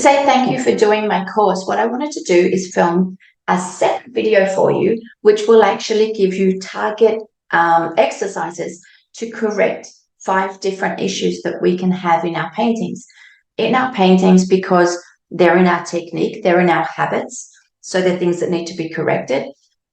say thank you for doing my course, what I wanted to do is film a separate video for you, which will actually give you target exercises to correct 5 different issues that we can have in our paintings. Because they're in our technique, they're in our habits, so they're things that need to be corrected.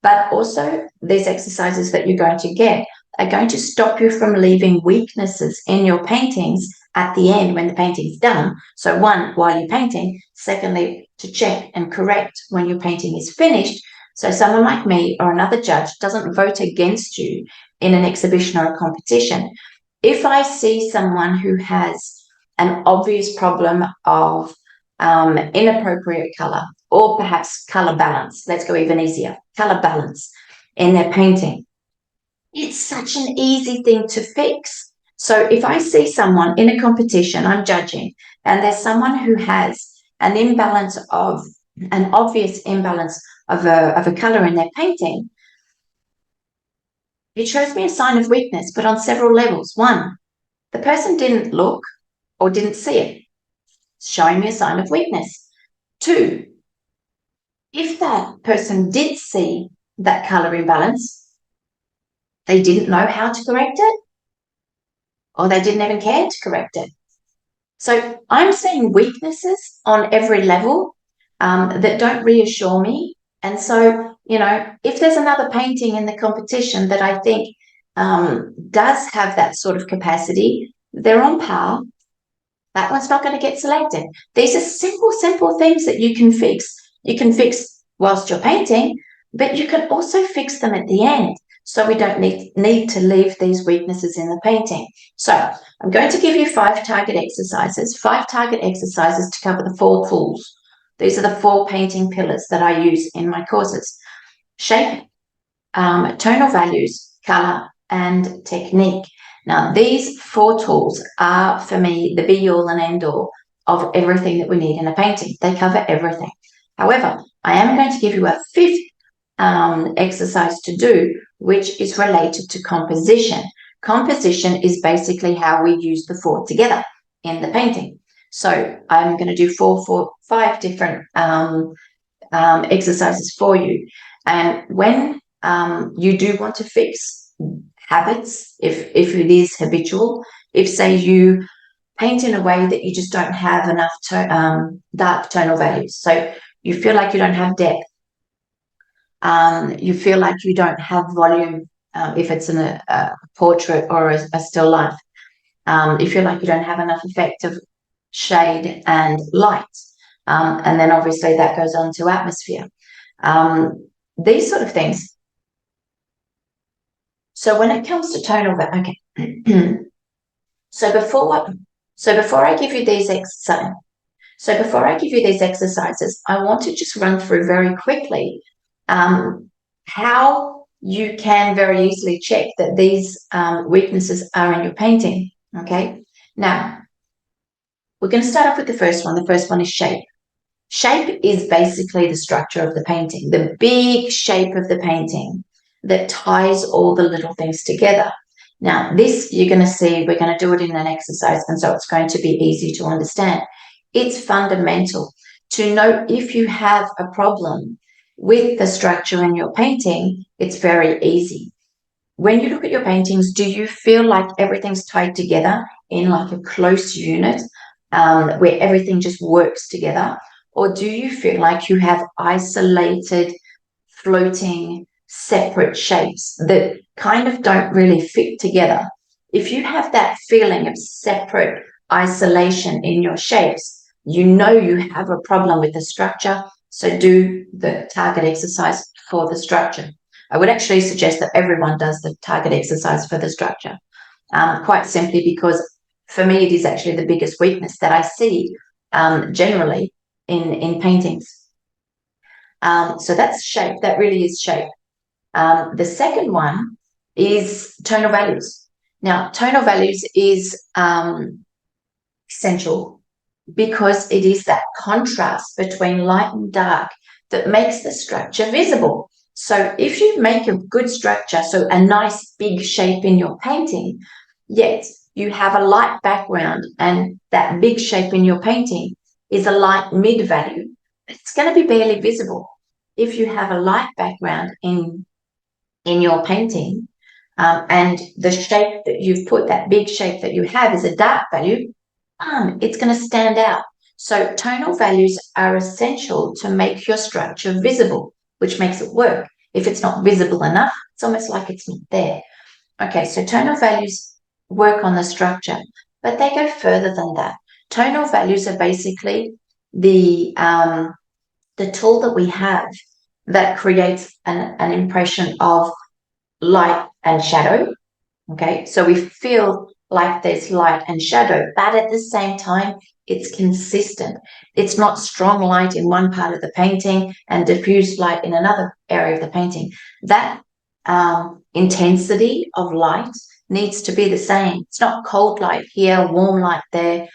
But also, these exercises that you're going to get are going to stop you from leaving weaknesses in your paintings at the end when the painting's done. So one, while you're painting. Secondly, to check and correct when your painting is finished. So someone like me or another judge doesn't vote against you in an exhibition or a competition. If I see someone who has an obvious problem of inappropriate color, or perhaps color balance, let's go even easier, color balance in their painting, it's such an easy thing to fix. So if I see someone in a competition, I'm judging, and there's someone who has an obvious imbalance of a color in their painting, it shows me a sign of weakness, but on several levels. One, the person didn't look or didn't see it. It's showing me a sign of weakness. Two, if that person did see that color imbalance, they didn't know how to correct it, or they didn't even care to correct it. So I'm seeing weaknesses on every level that don't reassure me. And so, if there's another painting in the competition that I think does have that sort of capacity, they're on par, that one's not going to get selected. These are simple things that you can fix. You can fix whilst you're painting, but you can also fix them at the end. So we don't need to leave these weaknesses in the painting. So I'm going to give you 5 target exercises to cover the 4 tools. These are the 4 painting pillars that I use in my courses: shape, tonal values, color, and technique. Now, these 4 tools are, for me, the be-all and end-all of everything that we need in a painting. They cover everything. However, I am going to give you a 5th exercise to do, which is related to composition. Composition is basically how we use the 4 together in the painting. So I'm going to do 5 different exercises for you. And when you do want to fix habits, if it is habitual, if say you paint in a way that you just don't have enough dark tonal values, so you feel like you don't have depth, you feel like you don't have volume, if it's in a portrait or a still life, you feel like you don't have enough effect of shade and light, and then obviously that goes on to atmosphere, these sort of things. So when it comes to tonal value, okay. So before I give you these exercises, I want to just run through very quickly how you can very easily check that these weaknesses are in your painting. Okay. Now, we're going to start off with the first one. The first one is shape. Shape is basically the structure of the painting, the big shape of the painting that ties all the little things together. Now, this you're going to see, we're going to do it in an exercise, and so it's going to be easy to understand. It's fundamental to know if you have a problem with the structure in your painting. It's very easy. When you look at your paintings, do you feel like everything's tied together in like a close unit where everything just works together? Or do you feel like you have isolated, floating, separate shapes that kind of don't really fit together? If you have that feeling of separate isolation in your shapes, you know you have a problem with the structure. So do the target exercise for the structure. I would actually suggest that everyone does the target exercise for the structure, quite simply because for me it is actually the biggest weakness that I see generally in paintings. So that's shape. That really is shape. The second one is tonal values. Now, tonal values is essential because it is that contrast between light and dark that makes the structure visible. So if you make a good structure, so a nice big shape in your painting, yet you have a light background and that big shape in your painting, is a light mid value, it's going to be barely visible. If you have a light background in your painting, and the shape that you've put, that big shape that you have, is a dark value, it's going to stand out. So tonal values are essential to make your structure visible, which makes it work. If it's not visible enough, it's almost like it's not there. Okay, so tonal values work on the structure, but they go further than that. Tonal values are basically the tool that we have that creates an impression of light and shadow. Okay, so we feel like there's light and shadow, but at the same time, it's consistent. It's not strong light in one part of the painting and diffuse light in another area of the painting. That intensity of light needs to be the same. It's not cold light here, warm light there,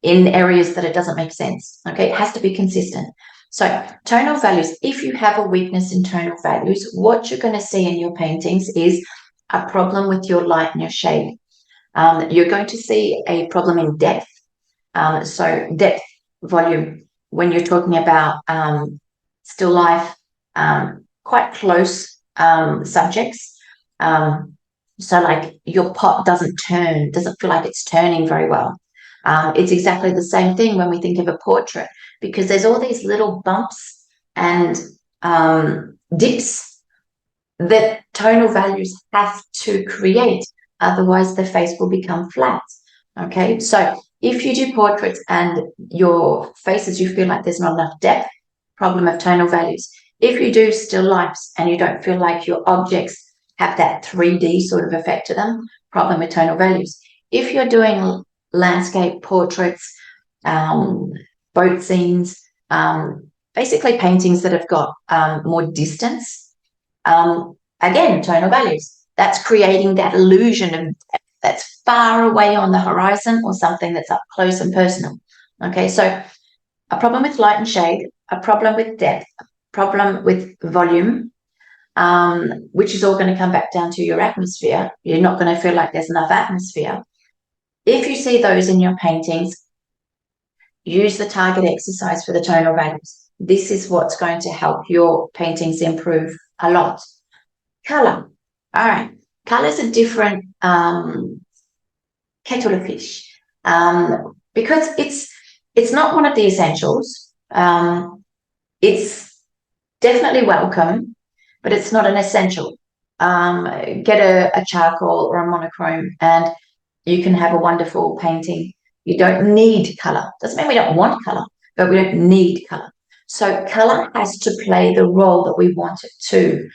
in areas that it doesn't make sense. Okay, it has to be consistent. So tonal values, if you have a weakness in tonal values, what you're going to see in your paintings is a problem with your light and your shade. You're going to see a problem in depth. So depth, volume, when you're talking about still life, quite close subjects. So like your pot doesn't feel like it's turning very well. It's exactly the same thing when we think of a portrait, because there's all these little bumps and dips that tonal values have to create. Otherwise, the face will become flat. Okay, so if you do portraits and your faces, you feel like there's not enough depth, problem of tonal values. If you do still lifes and you don't feel like your objects have that 3D sort of effect to them, problem with tonal values. If you're doing landscape portraits, boat scenes, basically paintings that have got more distance, again, tonal values. That's creating that illusion of that's far away on the horizon or something that's up close and personal. Okay, so a problem with light and shade, a problem with depth, a problem with volume, which is all going to come back down to your atmosphere. You're not going to feel like there's enough atmosphere. If you see those in your paintings, use the target exercise for the tonal values. This is what's going to help your paintings improve a lot. Color. All right. Colors are different kettle of fish, because it's not one of the essentials. It's definitely welcome, but it's not an essential. Get a charcoal or a monochrome and you can have a wonderful painting. You don't need color. Doesn't mean we don't want color, but we don't need color. So color has to play the role that we want it to.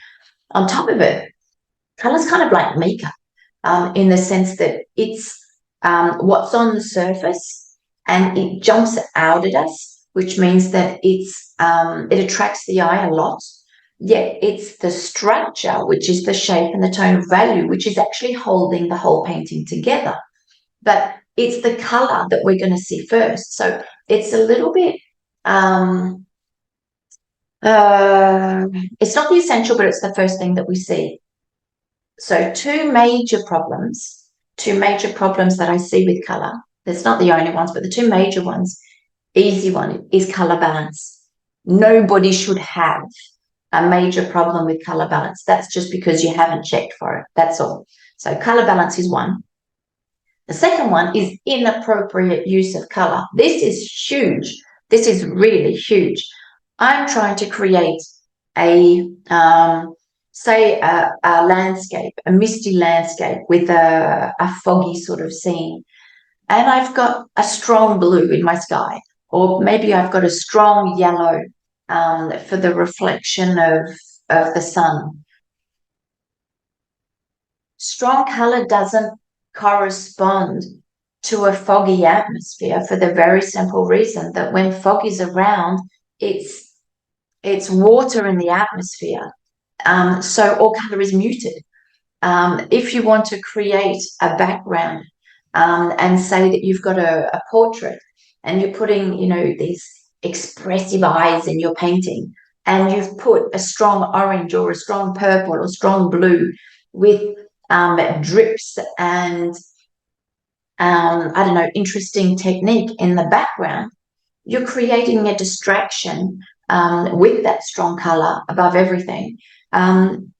On top of it, color's kind of like makeup, in the sense that it's what's on the surface and it jumps out at us, which means that it attracts the eye a lot. Yet it's the structure, which is the shape and the tone of value, which is actually holding the whole painting together. But it's the color that we're going to see first. So it's a little bit, it's not the essential, but it's the first thing that we see. So two major problems that I see with color. That's not the only ones, but the two major ones. Easy one is color balance. Nobody should have a major problem with color balance. That's just because you haven't checked for it. That's all. So color balance is one. The second one is inappropriate use of color. This is huge. This is really huge. I'm trying to create say a landscape, a misty landscape with a foggy sort of scene. And I've got a strong blue in my sky, or maybe I've got a strong yellow for the reflection of the sun. Strong color doesn't correspond to a foggy atmosphere for the very simple reason that when fog is around, it's water in the atmosphere. So all color is muted. If you want to create a background and say that you've got a portrait and you're putting, these expressive eyes in your painting, and you've put a strong orange or a strong purple or strong blue with drips and I don't know, interesting technique in the background, you're creating a distraction with that strong color above everything,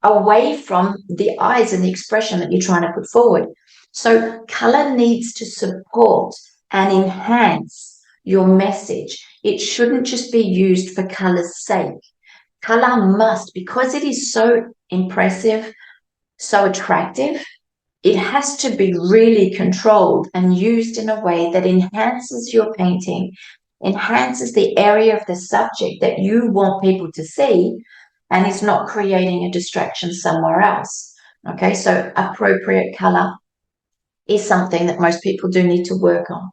away from the eyes and the expression that you're trying to put forward. So color needs to support and enhance your message. It shouldn't just be used for color's sake. Color must, because it is so impressive, so attractive, it has to be really controlled and used in a way that enhances your painting, enhances the area of the subject that you want people to see, and is not creating a distraction somewhere else. Okay, so appropriate color is something that most people do need to work on.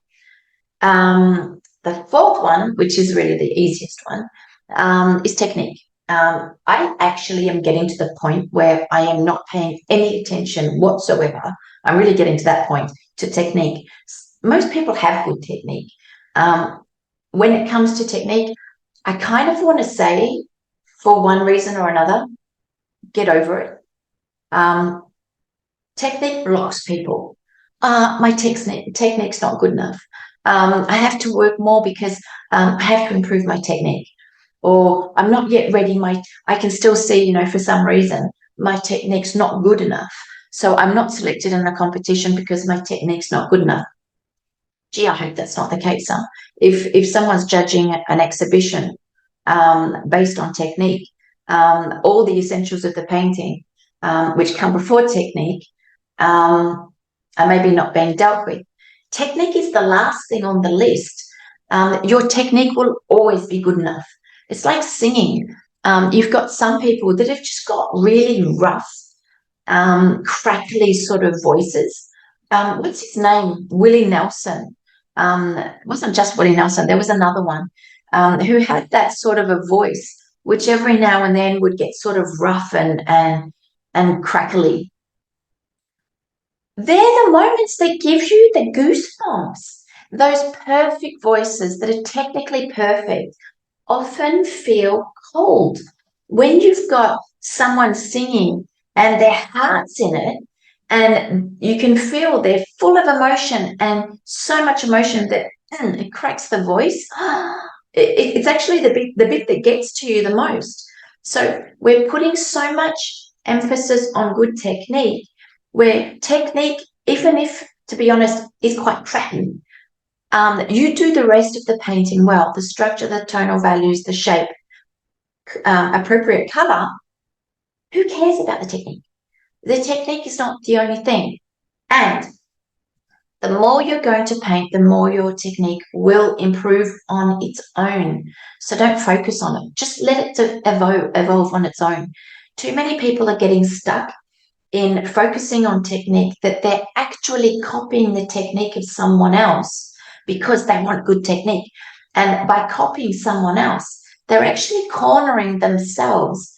The fourth one, which is really the easiest one, is technique. I actually am getting to the point where I am not paying any attention whatsoever. I'm really getting to that point, to technique. Most people have good technique. When it comes to technique, I kind of want to say, for one reason or another, get over it. Technique blocks people. My technique's not good enough. I have to work more because I have to improve my technique. Or I'm not yet ready. I can still see, for some reason, my technique's not good enough. So I'm not selected in a competition because my technique's not good enough. Gee, I hope that's not the case. If someone's judging an exhibition based on technique, all the essentials of the painting, which come before technique, are maybe not being dealt with. Technique is the last thing on the list. Your technique will always be good enough. It's like singing. You've got some people that have just got really rough, crackly sort of voices. What's his name? Willie Nelson. It wasn't just Willie Nelson. There was another one who had that sort of a voice, which every now and then would get sort of rough and crackly. They're the moments that give you the goosebumps. Those perfect voices that are technically perfect often feel cold. When you've got someone singing and their heart's in it, and you can feel they're full of emotion, and so much emotion that it cracks the voice, it's actually the bit that gets to you the most. So we're putting so much emphasis on good technique, where technique, even if, to be honest, is quite crappy, you do the rest of the painting well, the structure, the tonal values, the shape, appropriate color. Who cares about the technique? The technique is not the only thing. And the more you're going to paint, the more your technique will improve on its own. So don't focus on it. Just let it evolve on its own. Too many people are getting stuck in focusing on technique, that they're actually copying the technique of someone else because they want good technique. And by copying someone else, they're actually cornering themselves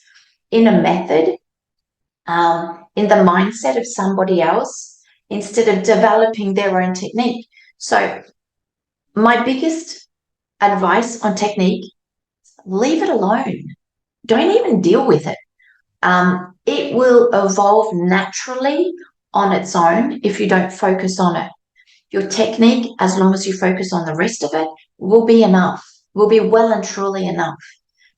in a method, in the mindset of somebody else, instead of developing their own technique. So my biggest advice on technique, leave it alone. Don't even deal with it. It will evolve naturally on its own if you don't focus on it. Your technique, as long as you focus on the rest of it, will be enough, will be well and truly enough.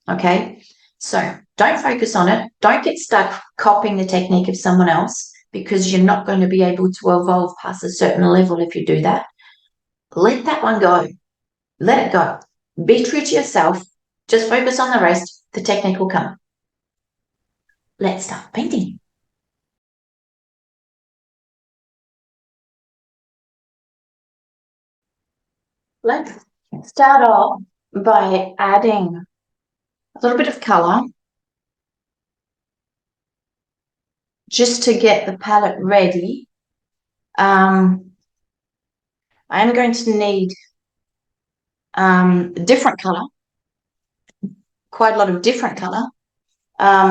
Okay? So don't focus on it. Don't get stuck copying the technique of someone else, because you're not going to be able to evolve past a certain level if you do that. Let that one go. Let it go. Be true to yourself. Just focus on the rest. The technique will come. Let's start painting. Let's start off by adding a little bit of color just to get the palette ready. I'm going to need different color, quite a lot of different color,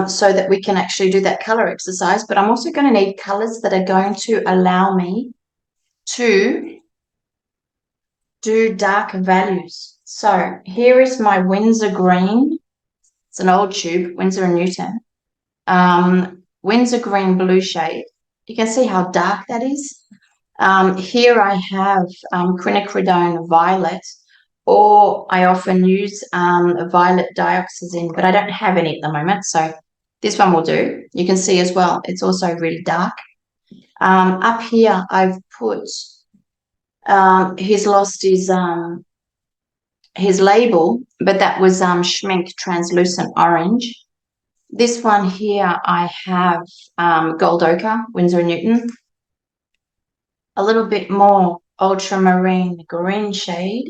so that we can actually do that color exercise. But I'm also going to need colors that are going to allow me to do darker values. So here is my Winsor green. It's an old tube, Winsor & Newton. Winsor green blue shade. You can see how dark that is. Here I have quinacridone violet, or I often use violet dioxazine, but I don't have any at the moment, so this one will do. You can see as well, it's also really dark. Up here, I've put, he's lost his label, but that was Schmink Translucent Orange. This one here, I have Gold Ochre, Winsor & Newton. A little bit more ultramarine green shade.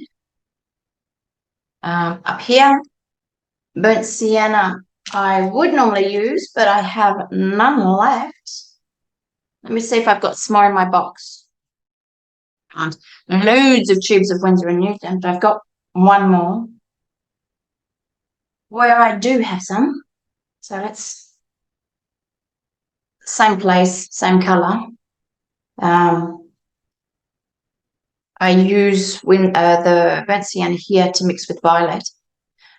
Up here, burnt sienna, I would normally use, but I have none left. Let me see if I've got some more in my box. And loads of tubes of Winsor & Newton, but I've got one more where I do have some. So let's, same place, same color. I use the burnt sienna here to mix with violet.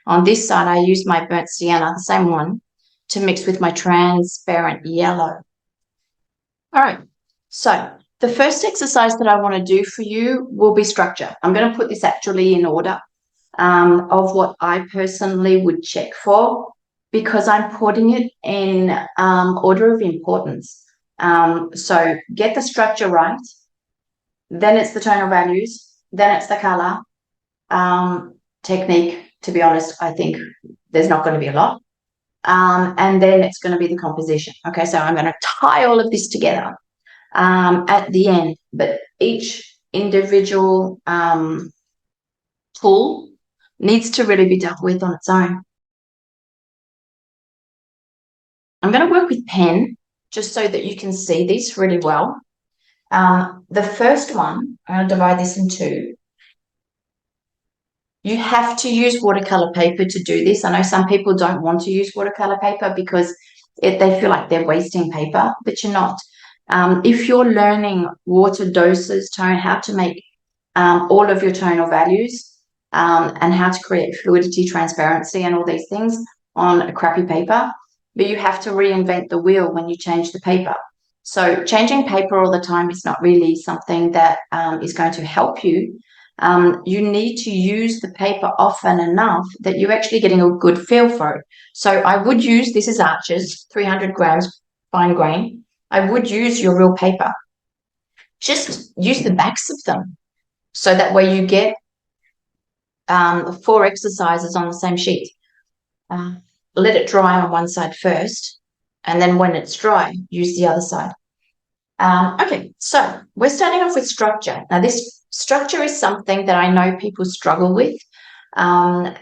On this side, I use my burnt sienna, the same one, to mix with my transparent yellow. All right, so the first exercise that I want to do for you will be structure. I'm going to put this actually in order of what I personally would check for, because I'm putting it in order of importance. So get the structure right, then it's the tonal values, then it's the color. Technique, to be honest, I think there's not going to be a lot. And then it's going to be the composition. Okay, so I'm going to tie all of this together at the end, but each individual tool needs to really be dealt with on its own. I'm going to work with pen just so that you can see this really well. The first one, I'm going to divide this in two. You have to use watercolor paper to do this. I know some people don't want to use watercolor paper because they feel like they're wasting paper, but you're not. If you're learning water doses, tone, how to make all of your tonal values and how to create fluidity, transparency, and all these things on a crappy paper, but you have to reinvent the wheel when you change the paper. So changing paper all the time is not really something that is going to help you. You need to use the paper often enough that you're actually getting a good feel for it. So I would use, this is Arches, 300 grams fine grain. I would use your real paper. Just use the backs of them. So that way you get 4 exercises on the same sheet. Let it dry on one side first, and then when it's dry, use the other side. Okay, so we're starting off with structure. Now, this structure is something that I know people struggle with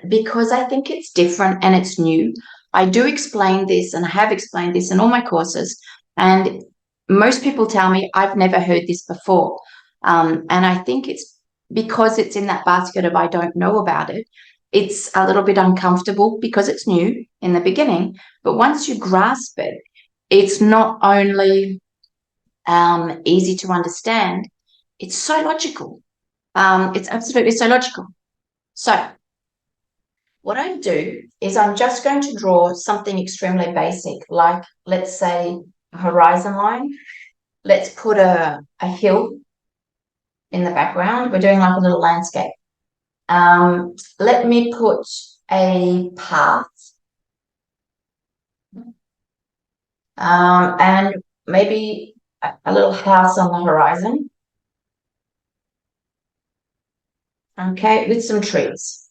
because I think it's different and it's new. I do explain this, and I have explained this in all my courses, and most people tell me I've never heard this before. And I think it's because it's in that basket of I don't know about it. It's a little bit uncomfortable because it's new in the beginning, but once you grasp it, it's not only easy to understand, it's so logical. It's absolutely so logical. So what I do is I'm just going to draw something extremely basic, like let's say a horizon line. Let's put a hill in the background. We're doing like a little landscape. Let me put a path and maybe a little house on the horizon. Okay, with some trees.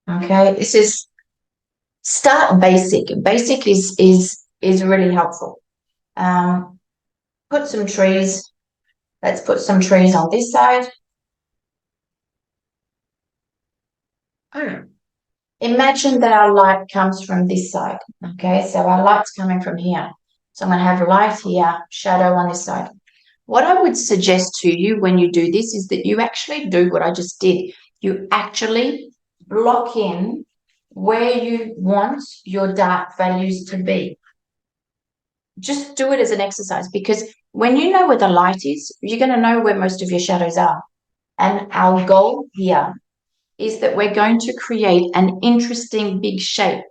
Okay, this is start basic. Basic is really helpful. Put some trees. Let's put some trees on this side. Imagine that our light comes from this side. Okay, so our light's coming from here. So I'm going to have light here, shadow on this side. What I would suggest to you when you do this is that you actually do what I just did. You actually block in where you want your dark values to be. Just do it as an exercise, because when you know where the light is, you're going to know where most of your shadows are. And our goal here is that we're going to create an interesting big shape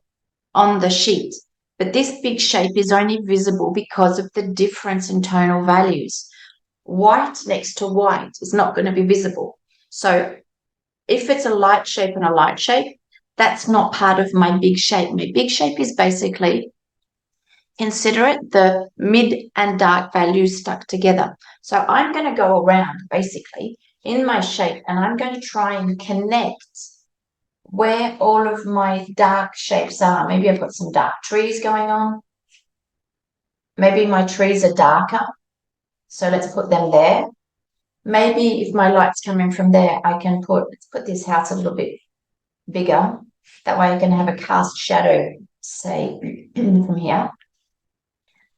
on the sheet. But this big shape is only visible because of the difference in tonal values. White next to white is not going to be visible. So if it's a light shape and a light shape, that's not part of my big shape. My big shape is basically, consider it the mid and dark values stuck together. So I'm going to go around basically in my shape and I'm going to try and connect where all of my dark shapes are. Maybe I've got some dark trees going on. Maybe my trees are darker. So let's put them there. Maybe if my light's coming from there, I can let's put this house a little bit bigger. That way I can have a cast shadow, say, from here.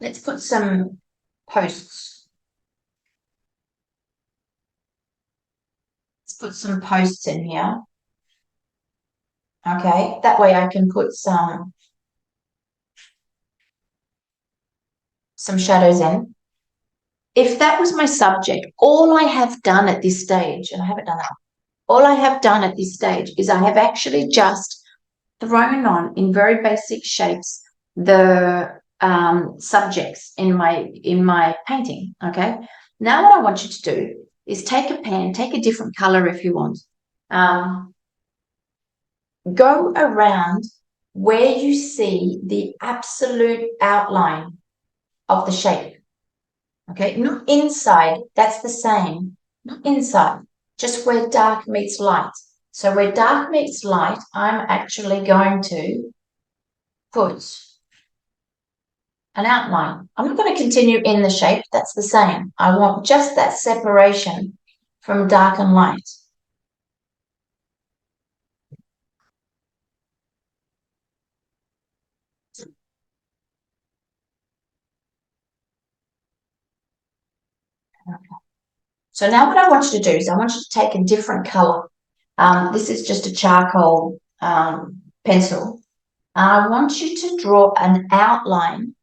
Let's put some posts. Let's put some posts in here. Okay, that way I can put some shadows in. If that was my subject, all I have done at this stage, and I haven't done that, all I have done at this stage is I have actually just thrown on in very basic shapes the subjects in my painting. Okay, now what I want you to do is take a pen, take a different color if you want, go around where you see the absolute outline of the shape. Okay, not inside, that's the same, not inside, just where dark meets light. So where dark meets light, I'm actually going to put an outline. I'm not going to continue in the shape, that's the same. I want just that separation from dark and light. So now what I want you to do is I want you to take a different color. This is just a charcoal pencil. I want you to draw an outline,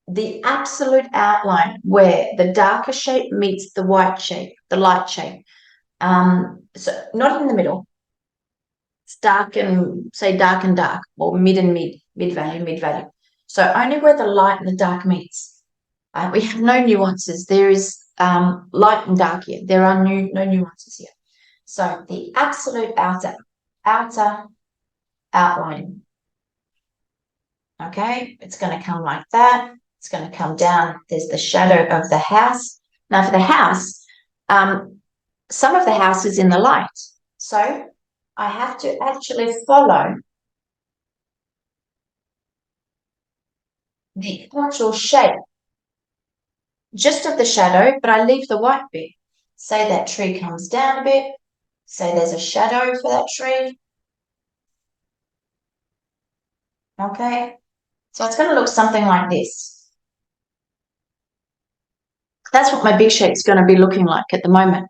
the absolute outline where the darker shape meets the white shape, the light shape. So not in the middle. It's dark and say dark and dark, or mid and mid value. So only where the light and the dark meets. We have no nuances. There is light and dark here. There are no nuances here. So the absolute outer outline. Okay, it's going to come like that. It's going to come down. There's the shadow of the house. Now for the house, some of the house is in the light. So I have to actually follow the actual shape just of the shadow, but I leave the white bit. Say that tree comes down a bit. Say there's a shadow for that tree. Okay, so it's going to look something like this. That's what my big shape's going to be looking like at the moment.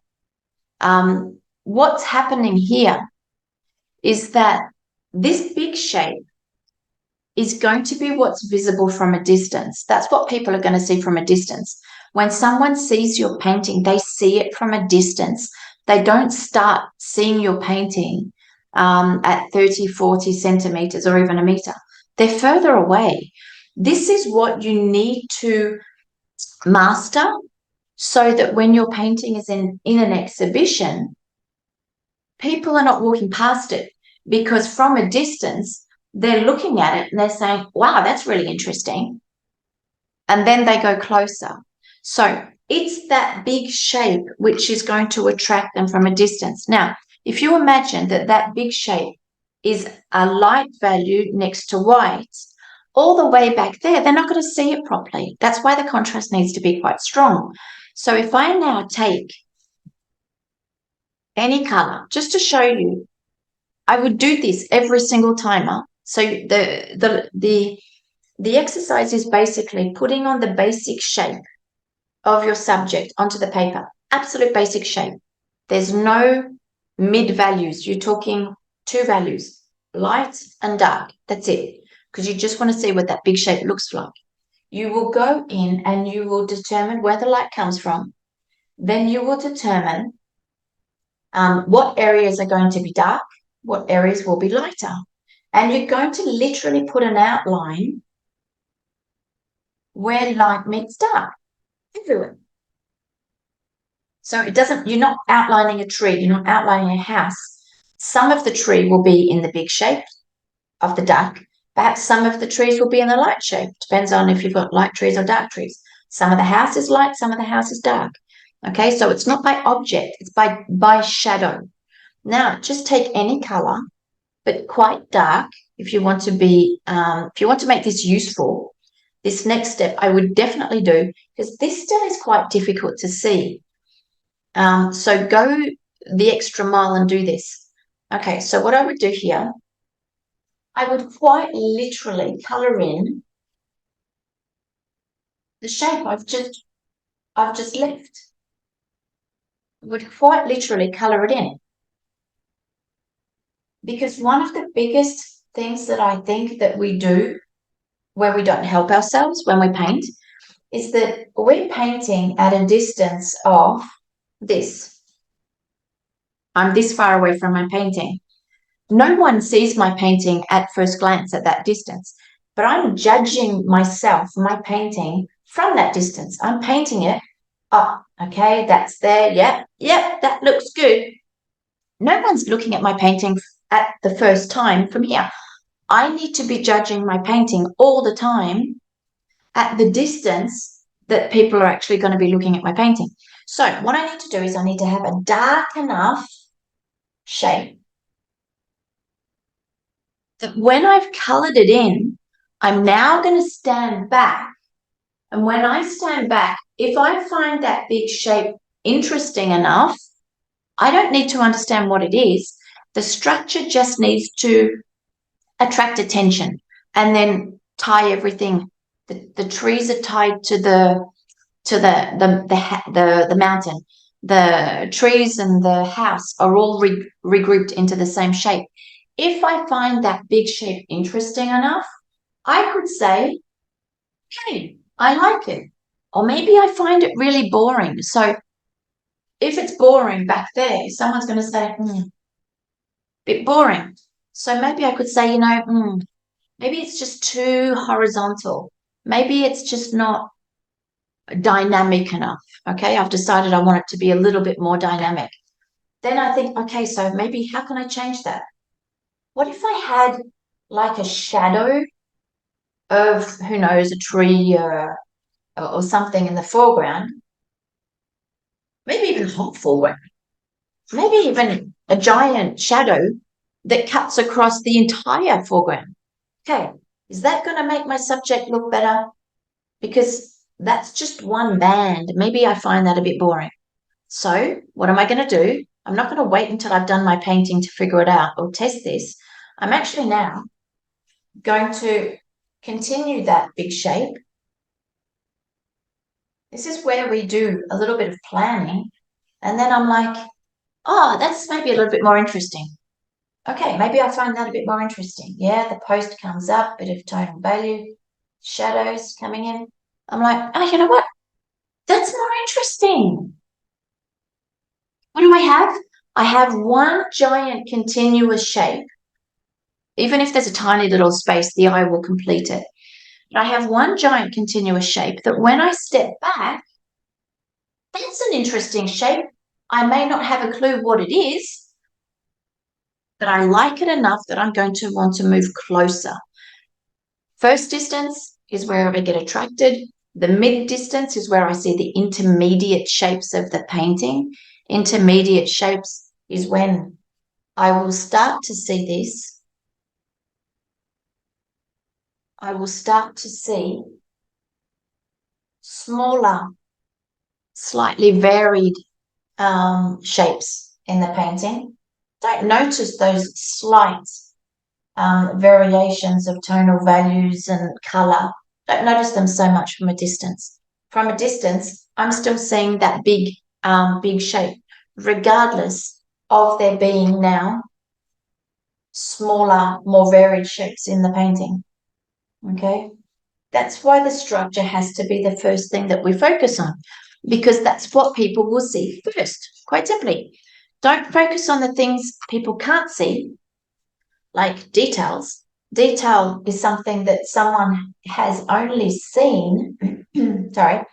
What's happening here is that this big shape is going to be what's visible from a distance. That's what people are going to see from a distance. When someone sees your painting, they see it from a distance. They don't start seeing your painting at 30, 40 centimeters or even a meter. They're further away. This is what you need to master so that when your painting is in an exhibition, people are not walking past it, because from a distance, they're looking at it and they're saying, wow, that's really interesting. And then they go closer. So it's that big shape which is going to attract them from a distance. Now, if you imagine that that big shape is a light value next to white, all the way back there, they're not going to see it properly. That's why the contrast needs to be quite strong. So if I now take any color, just to show you, I would do this every single timer. So the exercise is basically putting on the basic shape of your subject onto the paper. Absolute basic shape. There's no mid values. You're talking two values, light and dark. That's it. Because you just want to see what that big shape looks like. You will go in and you will determine where the light comes from. Then you will determine what areas are going to be dark, what areas will be lighter. And you're going to literally put an outline where light meets dark, everywhere. So you're not outlining a tree, you're not outlining a house. Some of the tree will be in the big shape of the duck. Perhaps some of the trees will be in the light shape. Depends on if you've got light trees or dark trees. Some of the house is light, some of the house is dark. Okay, so it's not by object, it's by shadow. Now, just take any color, but quite dark, if you want to make this useful. This next step I would definitely do, because this still is quite difficult to see. So go the extra mile and do this. Okay, so what I would do here, I would quite literally color in the shape I've just left. I would quite literally color it in. Because one of the biggest things that I think that we do where we don't help ourselves when we paint is that we're painting at a distance of this. I'm this far away from my painting. No one sees my painting at first glance at that distance, but I'm judging myself, my painting, from that distance. I'm painting it. Oh, okay, that's there. Yep, that looks good. No one's looking at my painting at the first time from here. I need to be judging my painting all the time at the distance that people are actually going to be looking at my painting. So what I need to do is I need to have a dark enough shape that when I've colored it in, I'm now going to stand back. And when I stand back, if I find that big shape interesting enough, I don't need to understand what it is. The structure just needs to attract attention and then tie everything. The trees are tied to the mountain. The trees and the house are all regrouped into the same shape. If I find that big shape interesting enough, I could say, hey, I like it. Or maybe I find it really boring. So if it's boring back there, someone's going to say, bit boring. So maybe I could say, maybe it's just too horizontal. Maybe it's just not dynamic enough. Okay, I've decided I want it to be a little bit more dynamic. Then I think, okay, so maybe how can I change that? What if I had like a shadow of, who knows, a tree or something in the foreground? Maybe even hot foreground. Maybe even a giant shadow that cuts across the entire foreground. Okay, is that going to make my subject look better? Because that's just one band. Maybe I find that a bit boring. So what am I going to do? I'm not going to wait until I've done my painting to figure it out or test this. I'm actually now going to continue that big shape. This is where we do a little bit of planning. And then I'm like, oh, that's maybe a little bit more interesting. Okay, maybe I find that a bit more interesting. Yeah, the post comes up, bit of tonal value, shadows coming in. I'm like, oh, you know what? That's more interesting. What do I have? I have one giant continuous shape. Even if there's a tiny little space, the eye will complete it. But I have one giant continuous shape that when I step back, that's an interesting shape. I may not have a clue what it is, but I like it enough that I'm going to want to move closer. First distance is where I get attracted. The mid distance is where I see the intermediate shapes of the painting. Intermediate shapes is when I will start to see this. I will start to see smaller, slightly varied shapes in the painting. Don't notice those slight variations of tonal values and colour. Don't notice them so much from a distance. From a distance, I'm still seeing that big shape, regardless of there being now smaller, more varied shapes in the painting. Okay? That's why the structure has to be the first thing that we focus on, because that's what people will see first, quite simply. Don't focus on the things people can't see, like details. Detail is something that someone has only seen. Sorry.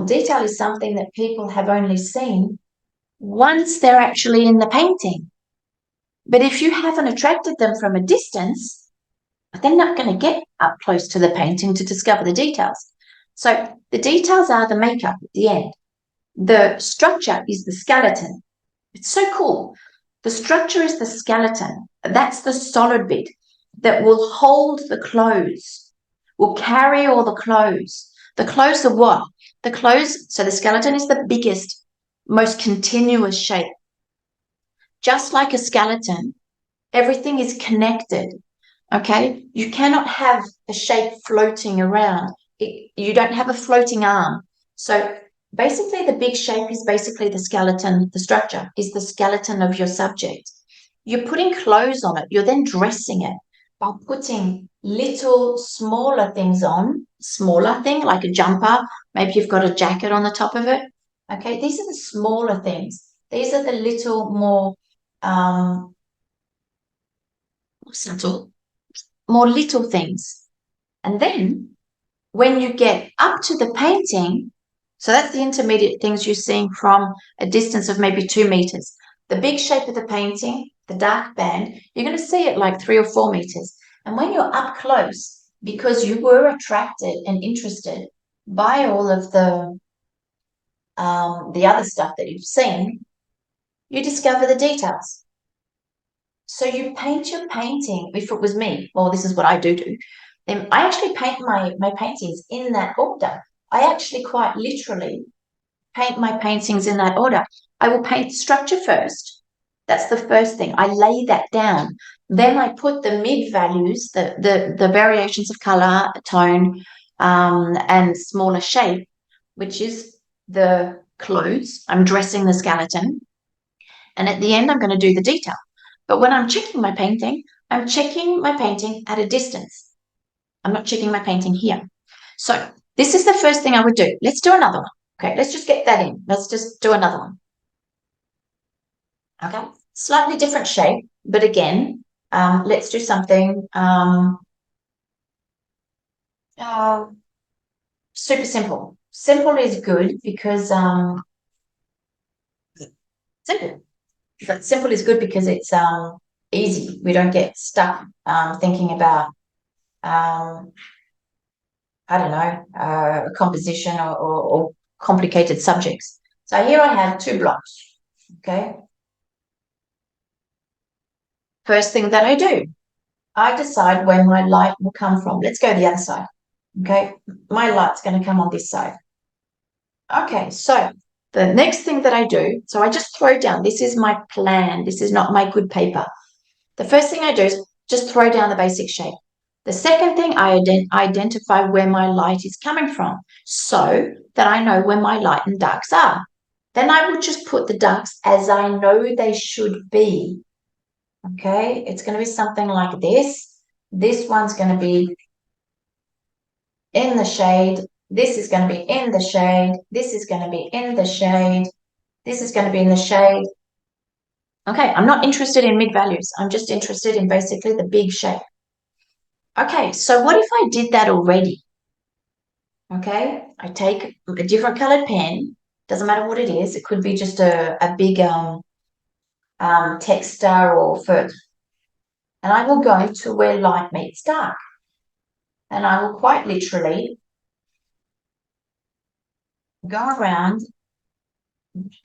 Detail is something that people have only seen once they're actually in the painting. But if you haven't attracted them from a distance, they're not going to get up close to the painting to discover the details. So the details are the makeup at the end. The structure is the skeleton. It's so cool. The structure is the skeleton. That's the solid bit that will hold the clothes, will carry all the clothes. The clothes are what? The clothes, so the skeleton is the biggest, most continuous shape. Just like a skeleton, everything is connected, okay? You cannot have a shape floating around. You don't have a floating arm. So basically the big shape is basically the skeleton, the structure is the skeleton of your subject. You're putting clothes on it. You're then dressing it by putting little smaller things on, smaller thing like a jumper. Maybe you've got a jacket on the top of it. Okay, these are the smaller things. These are the little more subtle, more little things. And then when you get up to the painting, so that's the intermediate things you're seeing from a distance of maybe 2 meters. The big shape of the painting, the dark band, you're going to see it like 3 or 4 meters. And when you're up close, because you were attracted and interested by all of the other stuff that you've seen, you discover the details. So you paint your painting, if it was me, well, this is what I do. Then I actually paint my paintings in that order. I actually quite literally paint my paintings in that order. I will paint structure first. That's the first thing. I lay that down. Then I put the mid values, the variations of color, tone, and smaller shape, which is the clothes. I'm dressing the skeleton. And at the end, I'm going to do the detail. But when I'm checking my painting, I'm checking my painting at a distance. I'm not checking my painting here. So this is the first thing I would do. Let's do another one. Okay, let's just get that in. Let's just do another one. Okay, slightly different shape, but again, let's do something super simple. Simple is good because simple. But simple is good because it's easy. We don't get stuck thinking about I don't know, composition or complicated subjects. So here I have 2 blocks, okay? First thing that I do, I decide where my light will come from. Let's go the other side, okay? My light's going to come on this side. Okay, so the next thing that I do, so I just throw down, this is my plan. This is not my good paper. The first thing I do is just throw down the basic shape. The second thing, I identify where my light is coming from so that I know where my light and darks are. Then I would just put the darks as I know they should be. Okay, it's going to be something like this. This one's going to be in the shade. This is going to be in the shade. This is going to be in the shade. This is going to be in the shade. Okay, I'm not interested in mid values. I'm just interested in basically the big shape. Okay, so what if I did that already? Okay, I take a different colored pen. Doesn't matter what it is. It could be just a big texture or fur. And I will go to where light meets dark. And I will quite literally go around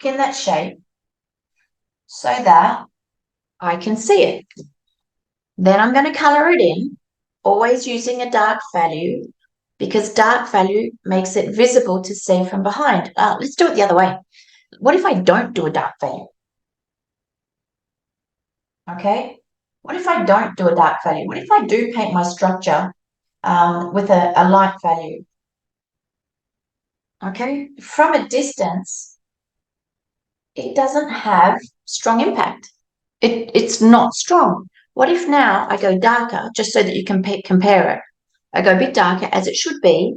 in that shape so that I can see it. Then I'm going to color it in, always using a dark value because dark value makes it visible to see from behind. Let's do it the other way. What if I don't do a dark value? Okay. What if I don't do a dark value? What if I do paint my structure with a light value? Okay. From a distance, it doesn't have strong impact. It's not strong. What if now I go darker just so that you can compare it? I go a bit darker as it should be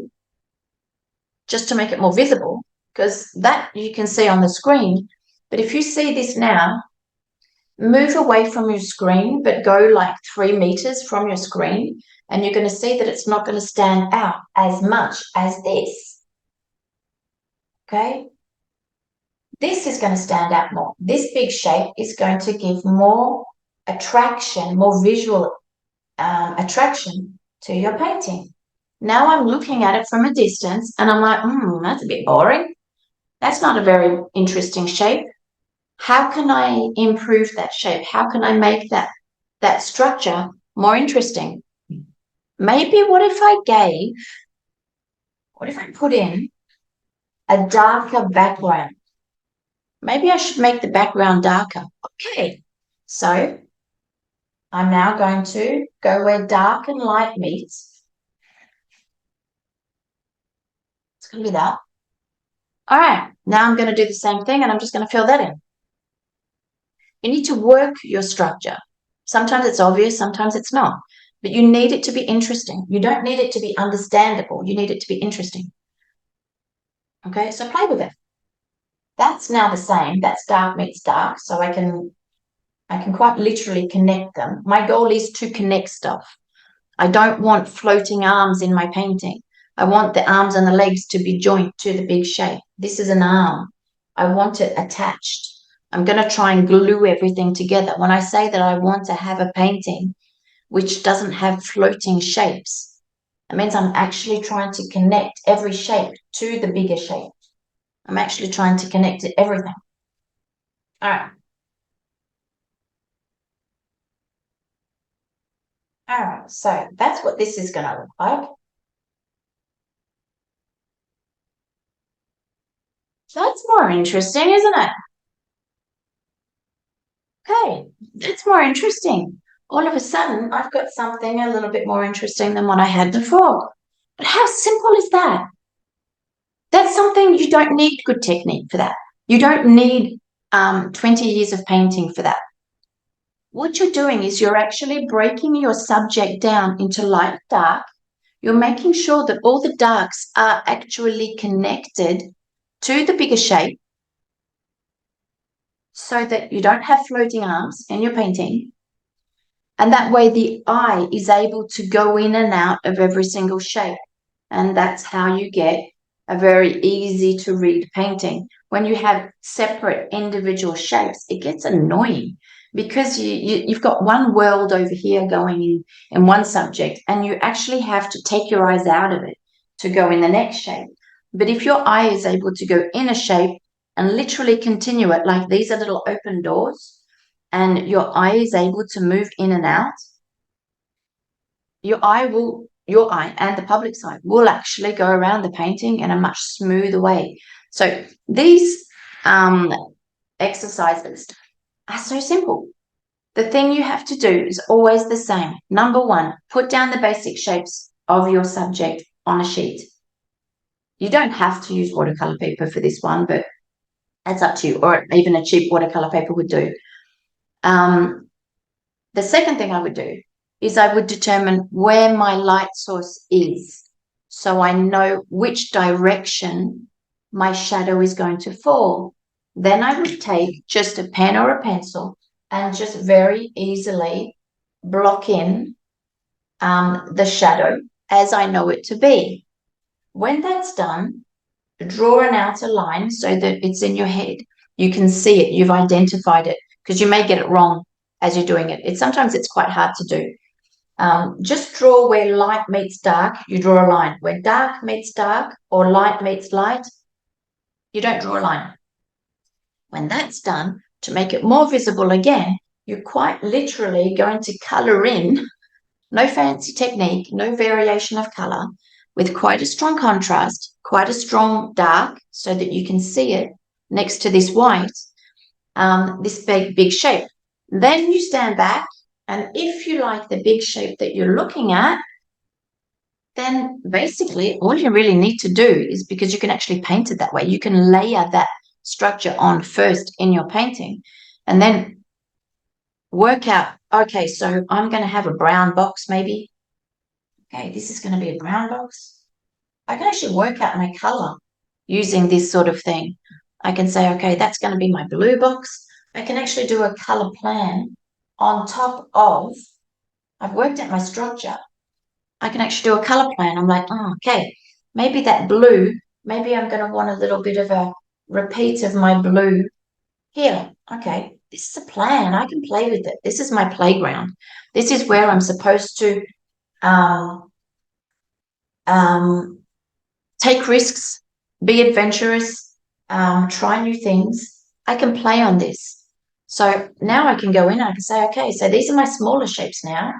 just to make it more visible because that you can see on the screen. But if you see this now, move away from your screen, but go like 3 meters from your screen, and you're going to see that it's not going to stand out as much as this. Okay? This is going to stand out more. This big shape is going to give more attraction, more visual attraction to your painting. Now I'm looking at it from a distance and I'm like, that's a bit boring. That's not a very interesting shape. How can I improve that shape? How can I make that structure more interesting? Maybe what if I put in a darker background? Maybe I should make the background darker. Okay, so I'm now going to go where dark and light meets. It's going to be that. All right, now I'm going to do the same thing and I'm just going to fill that in. You need to work your structure. Sometimes it's obvious, sometimes it's not. But you need it to be interesting. You don't need it to be understandable. You need it to be interesting. Okay, so play with it. That's now the same. That's dark meets dark. So I can quite literally connect them. My goal is to connect stuff. I don't want floating arms in my painting. I want the arms and the legs to be joined to the big shape. This is an arm. I want it attached. I'm going to try and glue everything together. When I say that I want to have a painting which doesn't have floating shapes, it means I'm actually trying to connect every shape to the bigger shape. I'm actually trying to connect it, everything. All right. All right, so that's what this is going to look like. That's more interesting, isn't it? Okay, that's more interesting. All of a sudden, I've got something a little bit more interesting than what I had before. But how simple is that? That's something you don't need good technique for that. You don't need 20 years of painting for that. What you're doing is you're actually breaking your subject down into light, dark. You're making sure that all the darks are actually connected to the bigger shape so that you don't have floating arms in your painting. And that way the eye is able to go in and out of every single shape. And that's how you get a very easy to read painting. When you have separate individual shapes, it gets annoying because you've got one world over here going in one subject, and you actually have to take your eyes out of it to go in the next shape. But if your eye is able to go in a shape and literally continue it, like these are little open doors, and your eye is able to move in and out, your eye and the public's eye will actually go around the painting in a much smoother way. So these exercises are so simple. The thing you have to do is always the same. Number one, put down the basic shapes of your subject on a sheet. You don't have to use watercolor paper for this one, but that's up to you, or even a cheap watercolor paper would do. The second thing I would do is I would determine where my light source is, so I know which direction my shadow is going to fall. Then I would take just a pen or a pencil and just very easily block in the shadow as I know it to be. When that's done, draw an outer line so that it's in your head. You can see it, you've identified it, because you may get it wrong as you're doing it. Sometimes it's quite hard to do. Just draw where light meets dark, you draw a line. Where dark meets dark or light meets light, you don't draw a line. When that's done, to make it more visible again, you're quite literally going to colour in, no fancy technique, no variation of colour, with quite a strong contrast, quite a strong dark, so that you can see it next to this white, this big shape. Then you stand back, and if you like the big shape that you're looking at, then basically all you really need to do is, because you can actually paint it that way, you can layer that structure on first in your painting and then work out, okay, so I'm going to have a brown box maybe. Okay, this is going to be a brown box. I can actually work out my color using this sort of thing. I can say, okay, that's going to be my blue box. I can actually do a color plan on top of, I've worked out my structure. I can actually do a color plan. I'm like, oh, okay, maybe that blue, maybe I'm going to want a little bit of a repeat of my blue here. Okay, this is a plan. I can play with it. This is my playground. This is where I'm supposed to um, um, take risks, be adventurous, try new things. I can play on this. So now I can go in, I can say, okay, so these are my smaller shapes now.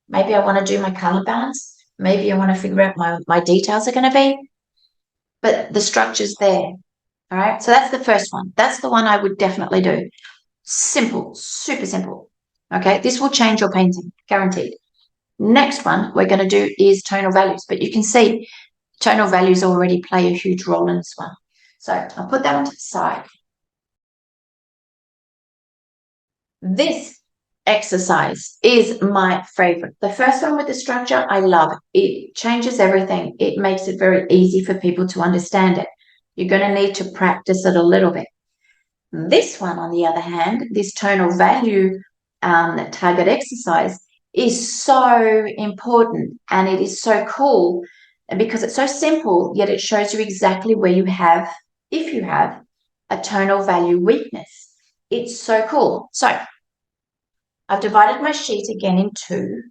Maybe I want to do my color balance. Maybe I want to figure out my details are going to be, but the structure's there. All right. So that's the first one. That's the one I would definitely do. Simple, super simple. Okay. This will change your painting, guaranteed. Next one we're going to do is tonal values, but you can see tonal values already play a huge role in this one. So I'll put that one to the side. This exercise is my favorite. The first one with the structure, I love it. It changes everything. It makes it very easy for people to understand it. You're going to need to practice it a little bit. This one, on the other hand, this tonal value target exercise is so important, and it is so cool because it's so simple, yet it shows you exactly where you have, if you have, a tonal value weakness. It's so cool. So I've divided my sheet again in two.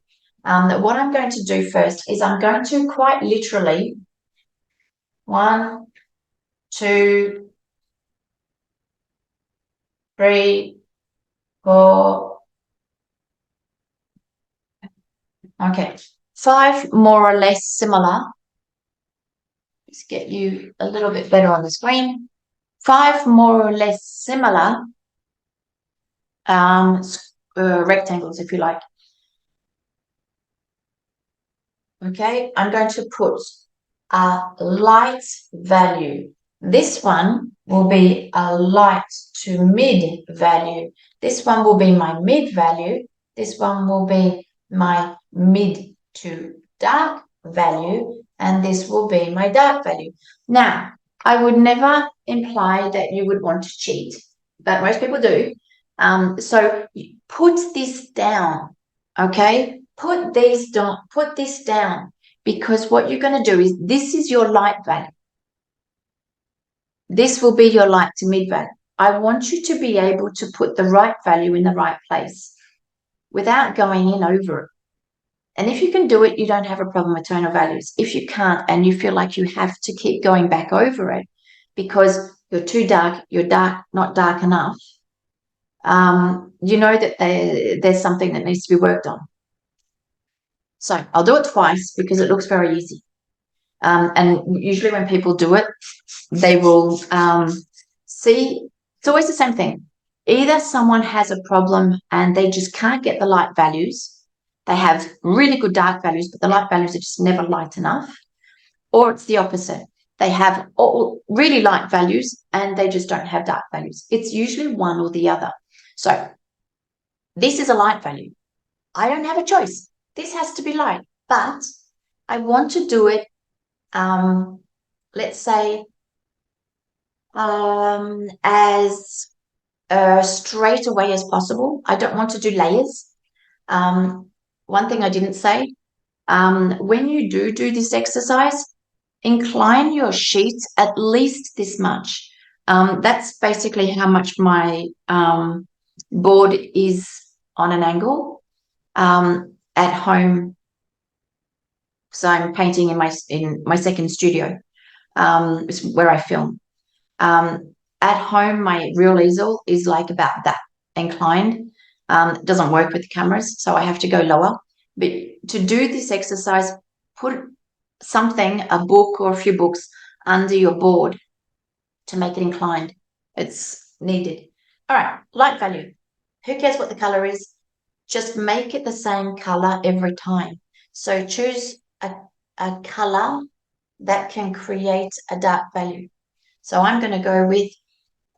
What I'm going to do first is I'm going to quite literally 1, 2, 3, 4, okay, 5 more or less similar. Let's get you a little bit better on the screen. 5 more or less similar rectangles, if you like. Okay, I'm going to put a light value. This one will be a light to mid value. This one will be my mid value. This one will be my mid to dark value. And this will be my dark value. Now, I would never imply that you would want to cheat, but most people do. So put this down, okay? Put this down, because what you're going to do is, this is your light value. This will be your light to mid value. I want you to be able to put the right value in the right place without going in over it. And if you can do it, you don't have a problem with tonal values. If you can't, and you feel like you have to keep going back over it because you're too dark, you're not dark enough, you know that there's something that needs to be worked on. So I'll do it twice because it looks very easy. And usually when people do it, they will see, it's always the same thing. Either someone has a problem and they just can't get the light values. They have really good dark values, but the light values are just never light enough. Or it's the opposite. They have all really light values and they just don't have dark values. It's usually one or the other. So this is a light value. I don't have a choice. This has to be light, but I want to do it, let's say, as straight away as possible. I don't want to do layers. One thing I didn't say, when you do this exercise, incline your sheet at least this much. That's basically how much my board is on an angle. At home, so I'm painting in my second studio, where I film. At home, my real easel is like about that inclined. It doesn't work with the cameras, so I have to go lower. But to do this exercise, put something, a book or a few books, under your board to make it inclined. It's needed. All right, light value. Who cares what the color is? Just make it the same color every time. So choose a color that can create a dark value. So I'm going to go with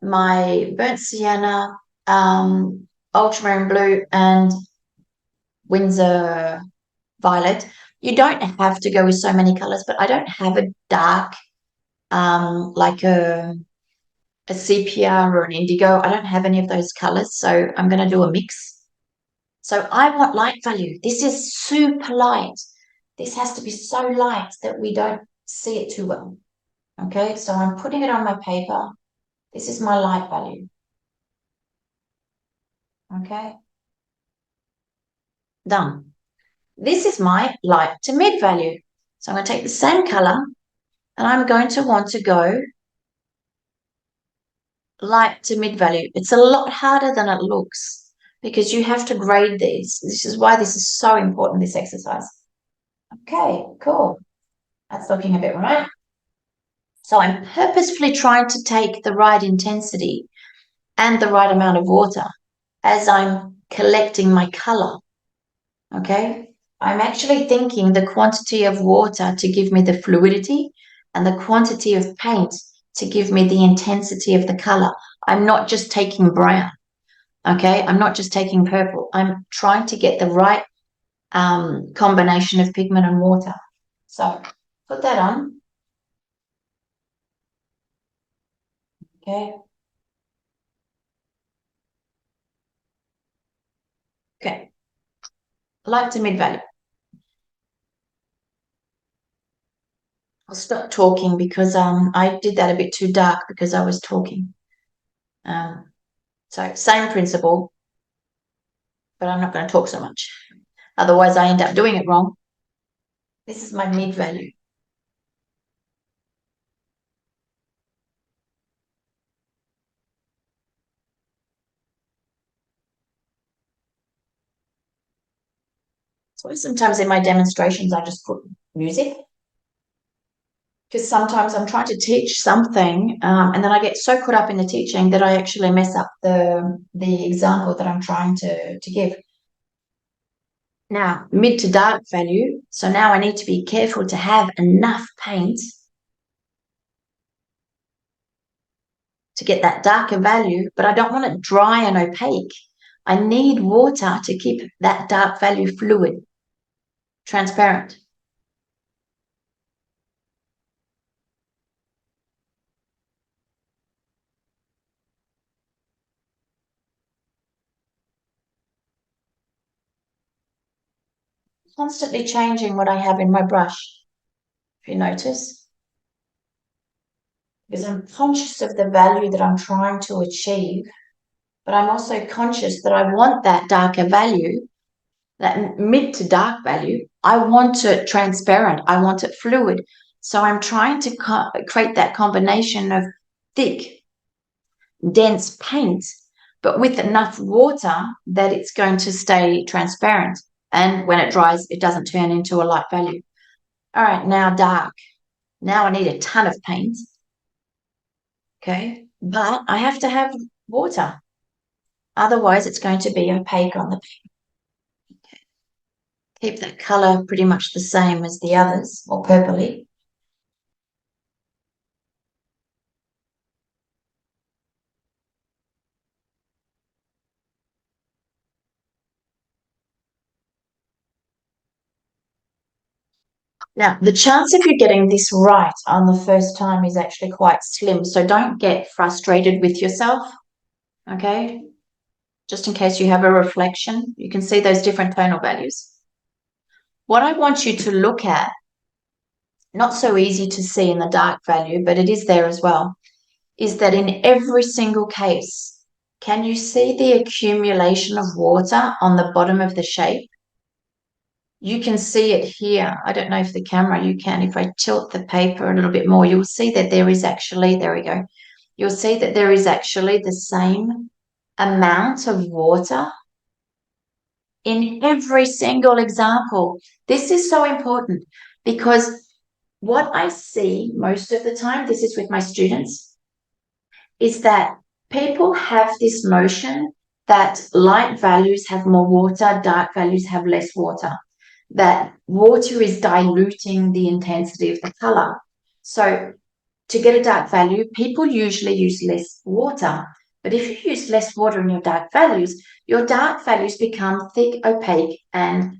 my burnt sienna, ultramarine blue, and Windsor violet. You don't have to go with so many colors, but I don't have a dark, like a sepia or an indigo. I don't have any of those colors, so I'm going to do a mix. So I want light value. This is super light. This has to be so light that we don't see it too well. Okay, so I'm putting it on my paper. This is my light value. Okay. Done. This is my light to mid value. So I'm going to take the same color and I'm going to want to go light to mid value. It's a lot harder than it looks because you have to grade these. This is why this is so important, this exercise. Okay, cool. That's looking a bit right. So I'm purposefully trying to take the right intensity and the right amount of water as I'm collecting my color. Okay. I'm actually thinking the quantity of water to give me the fluidity and the quantity of paint to give me the intensity of the color. I'm not just taking brown. Okay. I'm not just taking purple. I'm trying to get the right combination of pigment and water. So put that on. Okay. Okay. Light to mid value. I'll stop talking because I did that a bit too dark because I was talking. So same principle, but I'm not going to talk so much. Otherwise, I end up doing it wrong. This is my mid value. So sometimes in my demonstrations, I just put music because sometimes I'm trying to teach something and then I get so caught up in the teaching that I actually mess up the example that I'm trying to give. Now, mid to dark value. So now I need to be careful to have enough paint to get that darker value, but I don't want it dry and opaque. I need water to keep that dark value fluid, transparent. Constantly changing what I have in my brush, if you notice, because I'm conscious of the value that I'm trying to achieve, but I'm also conscious that I want that darker value, that mid to dark value. I want it transparent. I want it fluid. So I'm trying to create that combination of thick, dense paint, but with enough water that it's going to stay transparent. And when it dries, it doesn't turn into a light value. All right, now dark. Now I need a ton of paint. Okay, but I have to have water. Otherwise, it's going to be opaque on the paint. Okay. Keep that color pretty much the same as the others, or purpley. Now, the chance of you getting this right on the first time is actually quite slim, so don't get frustrated with yourself, okay? Just in case you have a reflection, you can see those different tonal values. What I want you to look at, not so easy to see in the dark value, but it is there as well, is that in every single case, can you see the accumulation of water on the bottom of the shape? You can see it here. I don't know if the camera, you can. If I tilt the paper a little bit more, you'll see that there is actually, there we go. You'll see that there is actually the same amount of water in every single example. This is so important because what I see most of the time, this is with my students, is that people have this notion that light values have more water, dark values have less water, that water is diluting the intensity of the color. So to get a dark value, people usually use less water. But if you use less water in your dark values become thick, opaque, and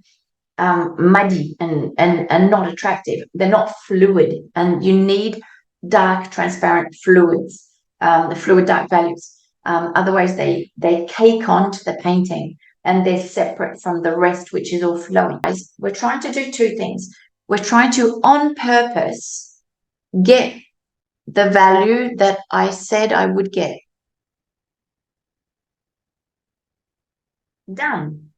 muddy and not attractive. They're not fluid, and you need dark, transparent fluids, the fluid dark values. Otherwise, they cake onto the painting and they're separate from the rest, which is all flowing. We're trying to do two things. We're trying to, on purpose, get the value that I said I would get. Done.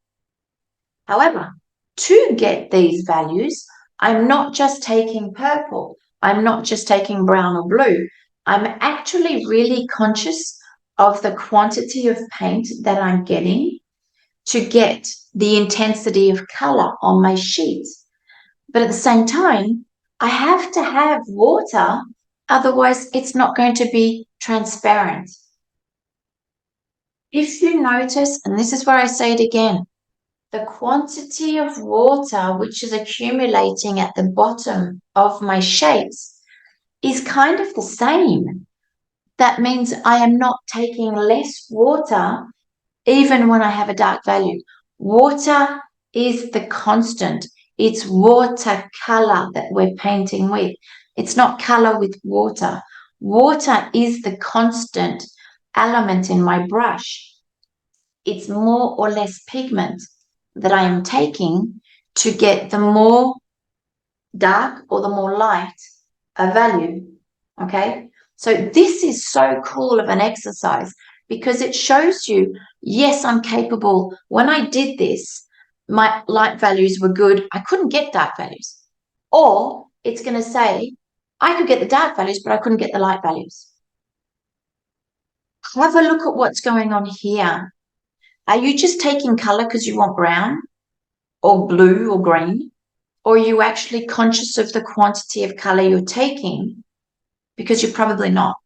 However, to get these values, I'm not just taking purple. I'm not just taking brown or blue. I'm actually really conscious of the quantity of paint that I'm getting to get the intensity of color on my sheet. But at the same time, I have to have water, otherwise it's not going to be transparent. If you notice, and this is where I say it again, the quantity of water which is accumulating at the bottom of my shapes is kind of the same. That means I am not taking less water even when I have a dark value. Water is the constant. It's watercolor that we're painting with. It's not color with water. Water is the constant element in my brush. It's more or less pigment that I am taking to get the more dark or the more light a value. Okay, so this is so cool of an exercise because it shows you, yes, I'm capable. When I did this, my light values were good. I couldn't get dark values. Or it's going to say, I could get the dark values, but I couldn't get the light values. Have a look at what's going on here. Are you just taking color because you want brown or blue or green? Or are you actually conscious of the quantity of color you're taking? Because you're probably not.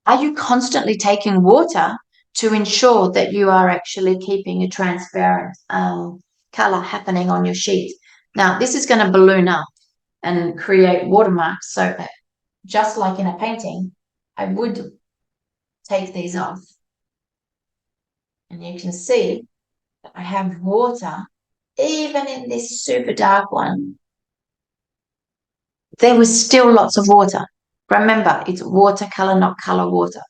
Are you constantly taking water to ensure that you are actually keeping a transparent color happening on your sheet? Now, this is going to balloon up and create watermarks. So just like in a painting, I would take these off. And you can see that I have water, even in this super dark one. There was still lots of water. Remember, it's watercolor, not color water.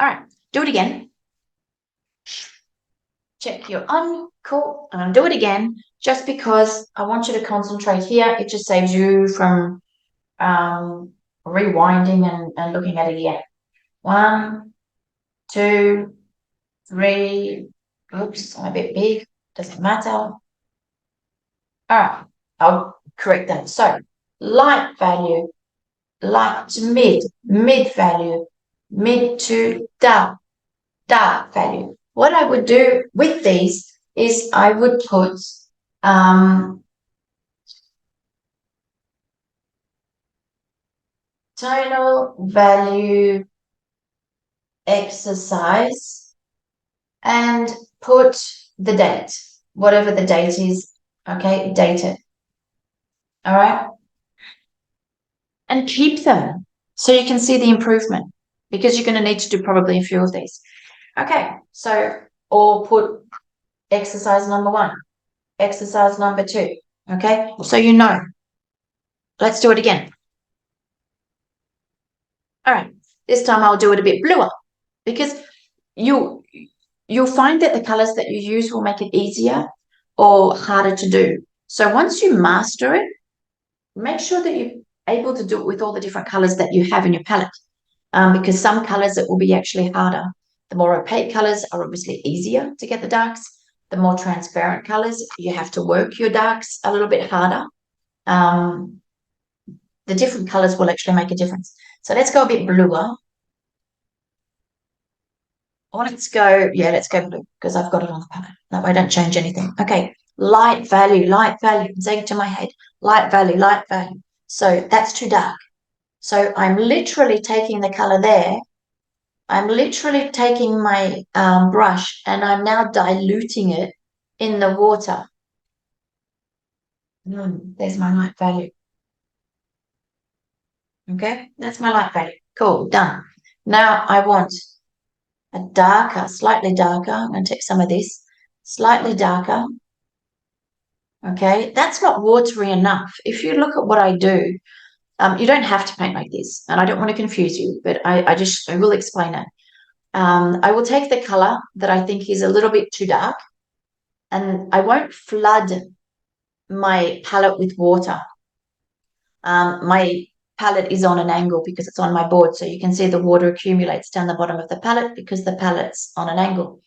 All right, do it again. Check you're on. Cool. And I'll do it again just because I want you to concentrate here. It just saves you from rewinding and looking at it again. 1, 2, 3. Oops, I'm a bit big. Doesn't matter. All right, I'll correct that. So, light value, light to mid value, mid to dark value. What I would do with these is I would put tonal value exercise and put the date, whatever the date is, okay, date it. All right. And keep them so you can see the improvement because you're going to need to do probably a few of these. Okay, so or put exercise number 1, exercise number 2. Okay, so you know. Let's do it again. All right, this time I'll do it a bit bluer because you'll find that the colors that you use will make it easier or harder to do. So once you master it, make sure that you're able to do it with all the different colors that you have in your palette because some colors it will be actually harder. The more opaque colors are obviously easier to get the darks. The more transparent colors, you have to work your darks a little bit harder. The different colors will actually make a difference. So let's go a bit bluer. Or let's go blue because I've got it on the palette. That way I don't change anything. Okay, light value. I'm saying it to my head. Light value. So that's too dark. So I'm literally taking the color there. I'm literally taking my brush and I'm now diluting it in the water. There's my light value. Okay, that's my light value. Cool, done. Now I want a darker, slightly darker. I'm going to take some of this, slightly darker. Okay, that's not watery enough. If you look at what I do, you don't have to paint like this, and I don't want to confuse you, but I will explain it. I will take the color that I think is a little bit too dark, and I won't flood my palette with water. My palette is on an angle because it's on my board, so you can see the water accumulates down the bottom of the palette because the palette's on an angle.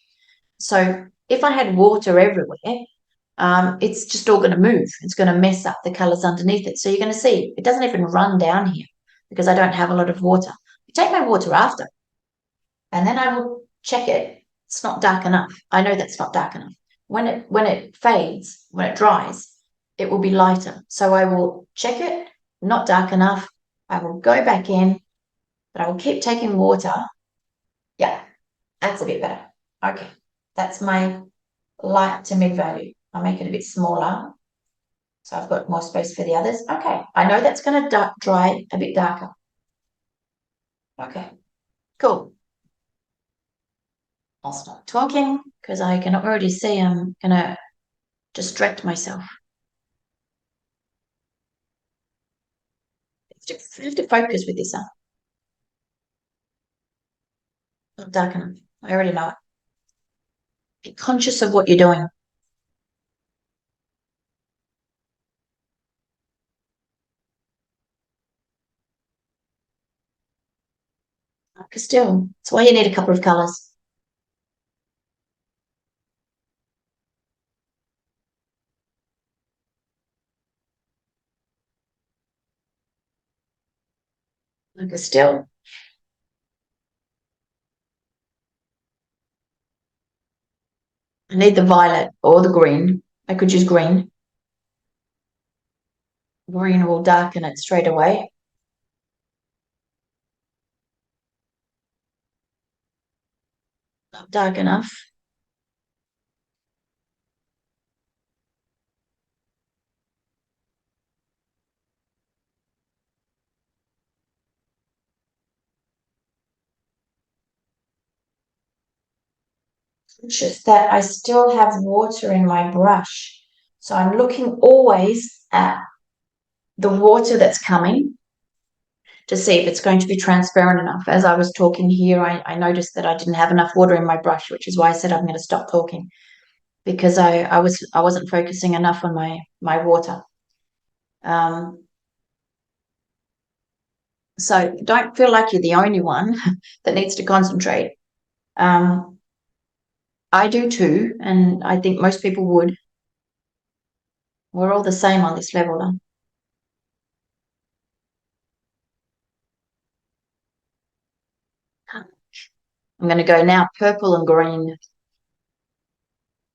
So if I had water everywhere, it's just all going to move. It's going to mess up the colours underneath it. So you're going to see it doesn't even run down here because I don't have a lot of water. I take my water after, and then I will check it. It's not dark enough. I know that's not dark enough. When it fades, when it dries, it will be lighter. So I will check it, not dark enough. I will go back in, but I will keep taking water. Yeah, that's a bit better. Okay, that's my light to mid value. I'll make it a bit smaller so I've got more space for the others. Okay, I know that's going to dry a bit darker. Okay, cool. I'll stop talking because I can already see I'm going to distract myself. I have to focus with this, huh? Not dark enough. I already know it. Be conscious of what you're doing. Still, that's why you need a couple of colours. Still, I need the violet or the green. I could use green. Green will darken it straight away. Not dark enough. Conscious that I still have water in my brush. So I'm looking always at the water that's coming to see if it's going to be transparent enough. As I was talking here, I noticed that I didn't have enough water in my brush, which is why I said I'm going to stop talking because I wasn't focusing enough on my water. So don't feel like you're the only one that needs to concentrate. I do too, and I think most people would. We're all the same on this level. I'm going to go now purple and green.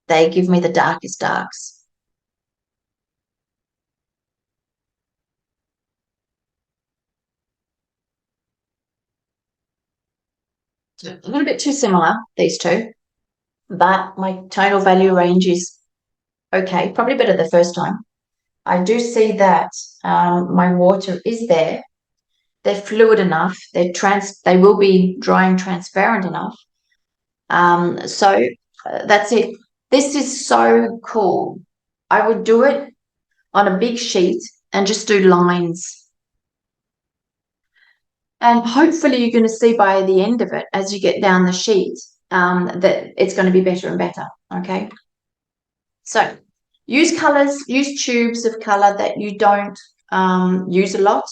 They give me the darkest darks. A little bit too similar, these two, but my tonal value range is okay, probably better the first time. I do see that my water is there. They're fluid enough. They will be dry and transparent enough. So that's it. This is so cool. I would do it on a big sheet and just do lines. And hopefully you're going to see by the end of it, as you get down the sheet, that it's going to be better and better, okay? So use colours, use tubes of colour that you don't use a lot.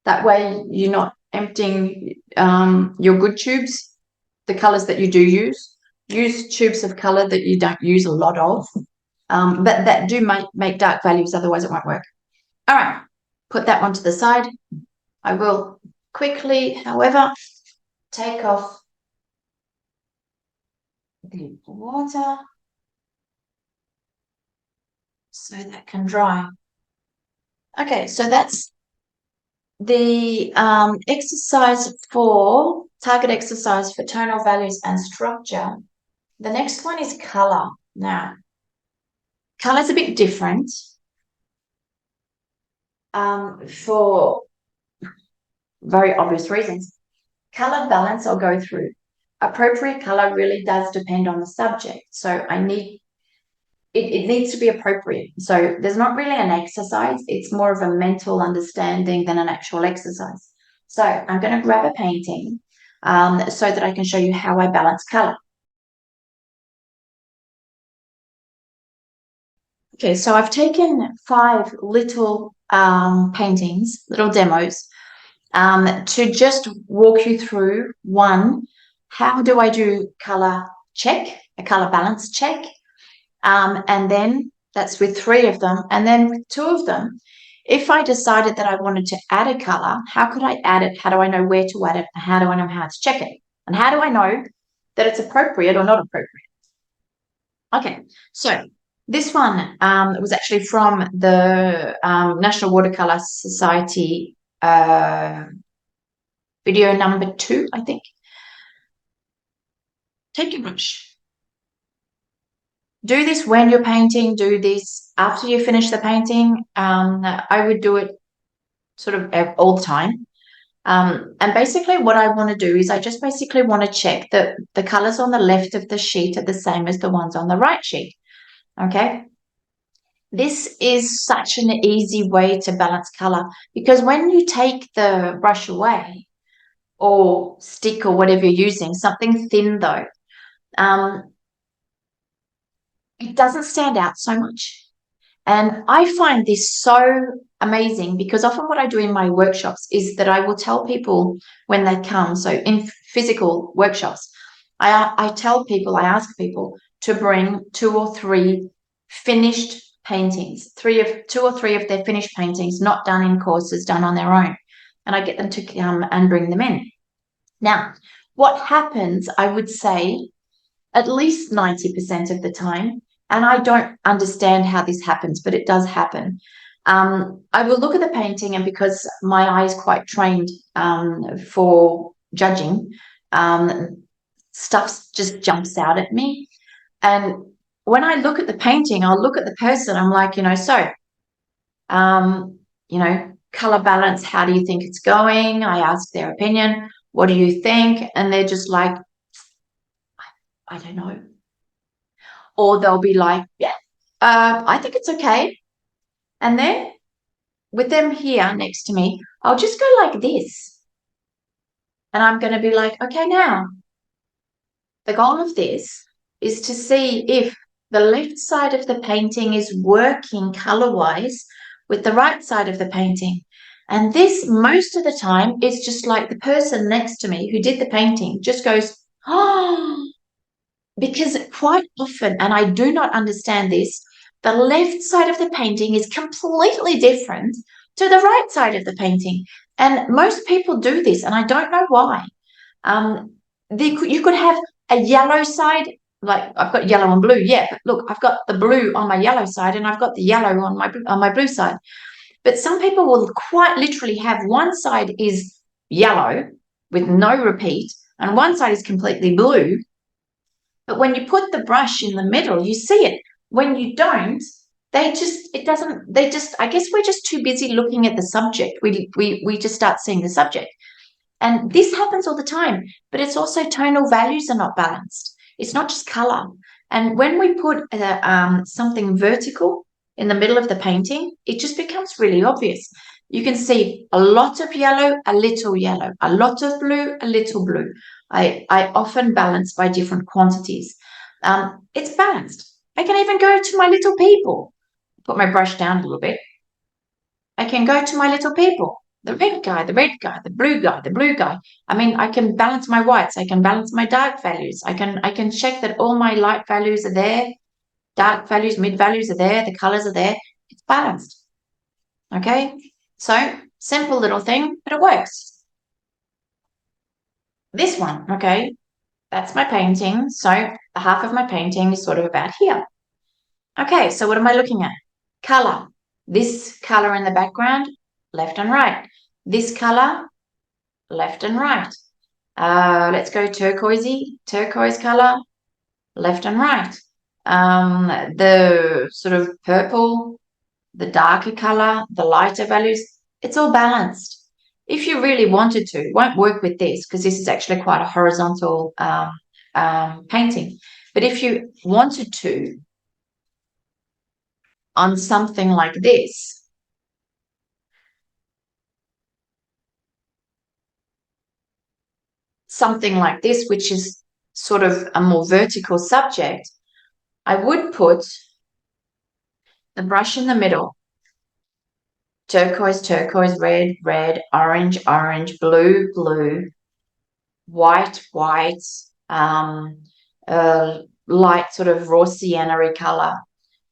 That way you're not emptying your good tubes, the colours that you do use. Use tubes of colour that you don't use a lot of, but that do make dark values, otherwise it won't work. All right, put that one to the side. I will quickly, however, take off the water so that can dry. Okay, so that's the target exercise for tonal values and structure. The next one is color. Now, color is a bit different for very obvious reasons. Color balance I'll go through. Appropriate color really does depend on the subject. So it needs to be appropriate. So there's not really an exercise. It's more of a mental understanding than an actual exercise. So I'm going to grab a painting so that I can show you how I balance color. Okay, so I've taken 5 little paintings, little demos, to just walk you through, one, how do I do color check? a color balance check. And then that's with 3 of them. And then with 2 of them, if I decided that I wanted to add a color, how could I add it? How do I know where to add it? How do I know how to check it? And how do I know that it's appropriate or not appropriate? Okay, so this one was actually from the National Watercolour Society video number 2, I think. Take your brush. Do this when you're painting. Do this after you finish the painting. I would do it sort of all the time. And basically what I want to do is I just basically want to check that the colors on the left of the sheet are the same as the ones on the right sheet. Okay. This is such an easy way to balance color, because when you take the brush away or stick or whatever you're using, something thin though, it doesn't stand out so much. And I find this so amazing, because often what I do in my workshops is that I will tell people when they come, so in physical workshops, I tell people, I ask people to bring 2 or 3 finished paintings, 2 or 3 of their finished paintings, not done in courses, done on their own. And I get them to come and bring them in. Now, what happens, I would say, at least 90% of the time, and I don't understand how this happens, but it does happen. I will look at the painting, and because my eye is quite trained for judging, stuff just jumps out at me. And when I look at the painting, I'll look at the person. I'm like, color balance, how do you think it's going? I ask their opinion. What do you think? And they're just like, I don't know. Or they'll be like, yeah, I think it's okay. And then with them here next to me, I'll just go like this. And I'm going to be like, okay, now the goal of this is to see if the left side of the painting is working color-wise with the right side of the painting. And this, most of the time, is just like the person next to me who did the painting just goes, oh, because quite often, and I do not understand this, the left side of the painting is completely different to the right side of the painting. And most people do this, and I don't know why. You could have a yellow side, like I've got yellow and blue, yeah, but look, I've got the blue on my yellow side and I've got the yellow on my blue side. But some people will quite literally have one side is yellow with no repeat and one side is completely blue. But when you put the brush in the middle, you see it. When you don't, I guess we're just too busy looking at the subject. We just start seeing the subject. And this happens all the time, but it's also tonal values are not balanced. It's not just color. And when we put something vertical in the middle of the painting, it just becomes really obvious. You can see a lot of yellow, a little yellow, a lot of blue, a little blue. I often balance by different quantities. It's balanced. I can even go to my little people. Put my brush down a little bit. I can go to my little people. The red guy, the red guy, the blue guy, the blue guy. I mean, I can balance my whites. I can balance my dark values. I can check that all my light values are there. Dark values, mid values are there. The colors are there. It's balanced. Okay. So simple little thing, but it works. This one, okay, that's my painting. So the half of my painting is sort of about here. Okay, so what am I looking at? Color. This color in the background, left and right. This color, left and right. Let's go turquoise color, left and right. The sort of purple, the darker color, the lighter values, it's all balanced. If you really wanted to, it won't work with this because this is actually quite a horizontal painting. But if you wanted to, on something like this, which is sort of a more vertical subject, I would put the brush in the middle, turquoise, turquoise, red, red, orange, orange, blue, blue, white, white, light sort of raw sienna-y colour,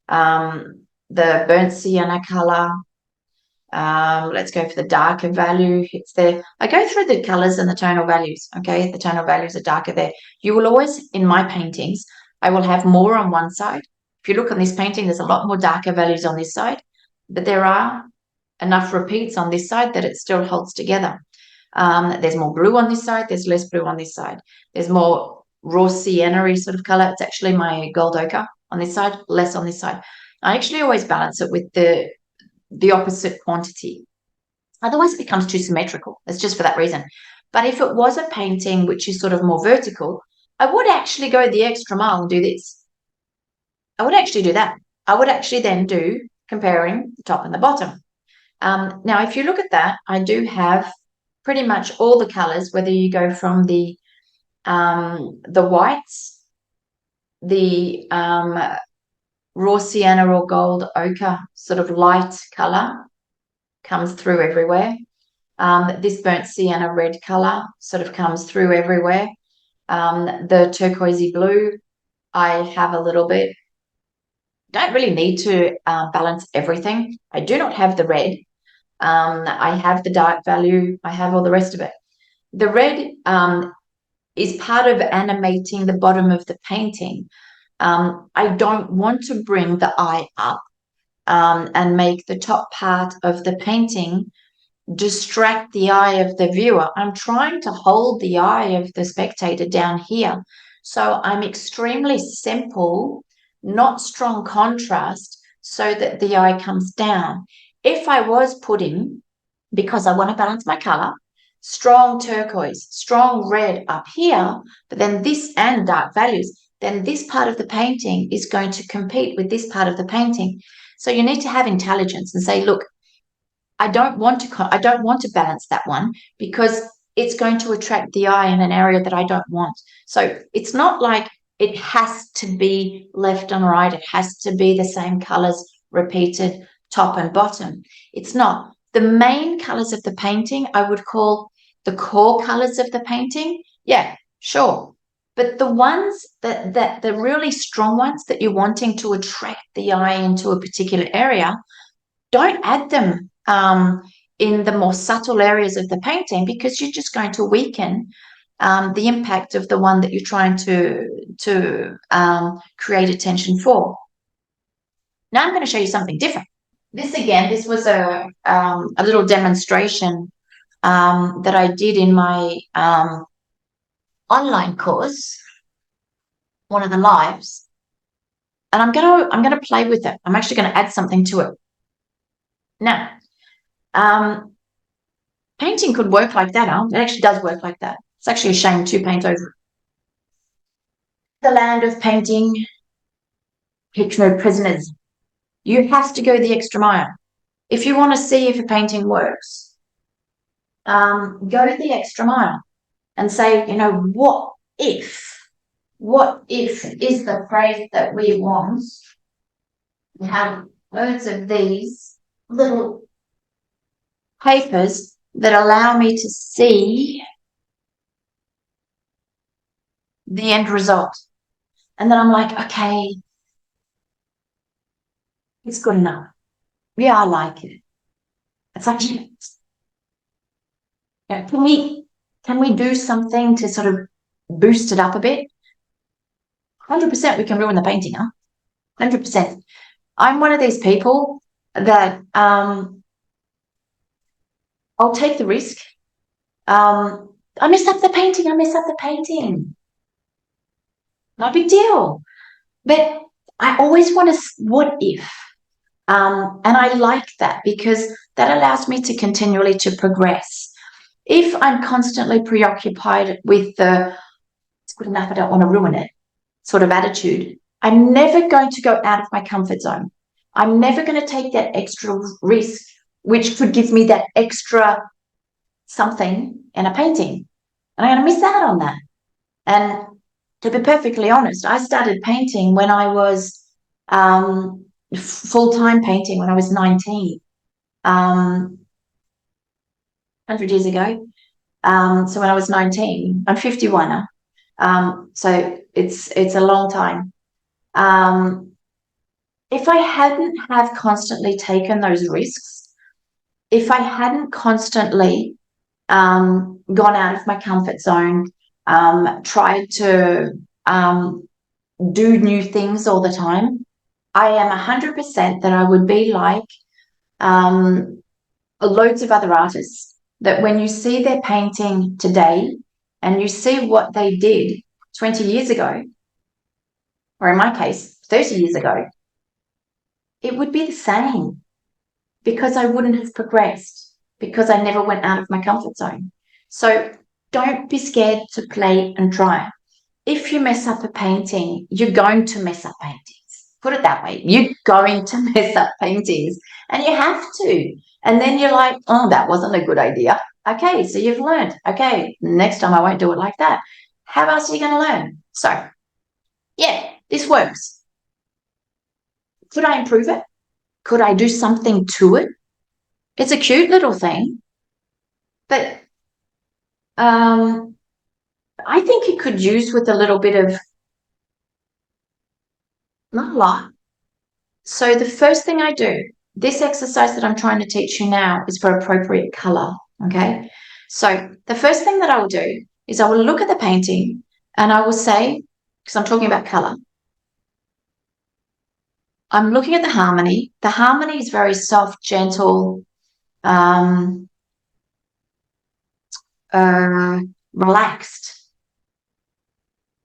the burnt sienna colour. Let's go for the darker value. It's there. I go through the colours and the tonal values. Okay, the tonal values are darker there. You will always, in my paintings, I will have more on one side. If you look on this painting, there's a lot more darker values on this side, but there are enough repeats on this side that it still holds together. There's more blue on this side, there's less blue on this side. There's more raw sienna-y sort of colour. It's actually my gold ochre on this side, less on this side. I actually always balance it with the opposite quantity. Otherwise, it becomes too symmetrical. It's just for that reason. But if it was a painting which is sort of more vertical, I would actually go the extra mile and do this. I would actually do that. I would actually then do comparing the top and the bottom. Now, if you look at that, I do have pretty much all the colors, whether you go from the whites, the raw sienna or gold ochre sort of light color comes through everywhere. This burnt sienna red color sort of comes through everywhere. The turquoisey blue, I have a little bit. Don't really need to balance everything. I do not have the red. I have the dark value. I have all the rest of it. The red is part of animating the bottom of the painting. I don't want to bring the eye up and make the top part of the painting distract the eye of the viewer. I'm trying to hold the eye of the spectator down here. So I'm extremely simple, not strong contrast, so that the eye comes down. If I was putting, because I want to balance my color, strong turquoise, strong red up here, but then this and dark values, then this part of the painting is going to compete with this part of the painting. So you need to have intelligence and say, look, I don't want to balance that one because it's going to attract the eye in an area that I don't want. So it's not like it has to be left and right. It has to be the same colors repeated top and bottom. It's not. The main colors of the painting, I would call the core colors of the painting. Yeah, sure. But the ones that the really strong ones that you're wanting to attract the eye into a particular area, don't add them in the more subtle areas of the painting because you're just going to weaken the impact of the one that you're trying to create attention for. Now I'm going to show you something different. This was a little demonstration that I did in my online course, one of the lives, and I'm going to play with it. I'm actually going to add something to it. Now, painting could work like that, huh? It actually does work like that. It's actually a shame to paint over it. The land of painting, pick no prisoners. You have to go the extra mile. If you want to see if a painting works, go the extra mile and say, you know, what if is the phrase that we want. We have loads of these little papers that allow me to see the end result. And then I'm like, okay, it's good enough. Yeah, I like it. It's like, yeah, can we do something to sort of boost it up a bit? 100% we can ruin the painting, huh? 100%. I'm one of these people that I'll take the risk. I messed up the painting. No big deal. But I always want to, what if? And I like that because that allows me to continually to progress. If I'm constantly preoccupied with the, it's good enough, I don't want to ruin it sort of attitude, I'm never going to go out of my comfort zone. I'm never going to take that extra risk, which could give me that extra something in a painting. And I'm going to miss out on that. And to be perfectly honest, I started painting when I was full-time painting when I was 19, 100 years ago. So when I was 19, I'm 51 now. So it's a long time. If I hadn't have constantly taken those risks, if I hadn't constantly gone out of my comfort zone, tried to do new things all the time, I am 100% that I would be like loads of other artists, that when you see their painting today and you see what they did 20 years ago, or in my case, 30 years ago, it would be the same, because I wouldn't have progressed, because I never went out of my comfort zone. So don't be scared to play and try. If you mess up a painting, you're going to mess up paintings. Put it that way. You're going to mess up paintings, and you have to. And then you're like, oh, that wasn't a good idea. Okay, so you've learned. Okay, next time I won't do it like that. How else are you going to learn? So, yeah, this works. Could I improve it? Could I do something to it? It's a cute little thing, but I think it could use with a little bit of, not a lot. So the first thing I do, this exercise that I'm trying to teach you now is for appropriate color, okay? So the first thing that I will do is I will look at the painting and I will say, because I'm talking about color, I'm looking at the harmony. The harmony is very soft, gentle, relaxed.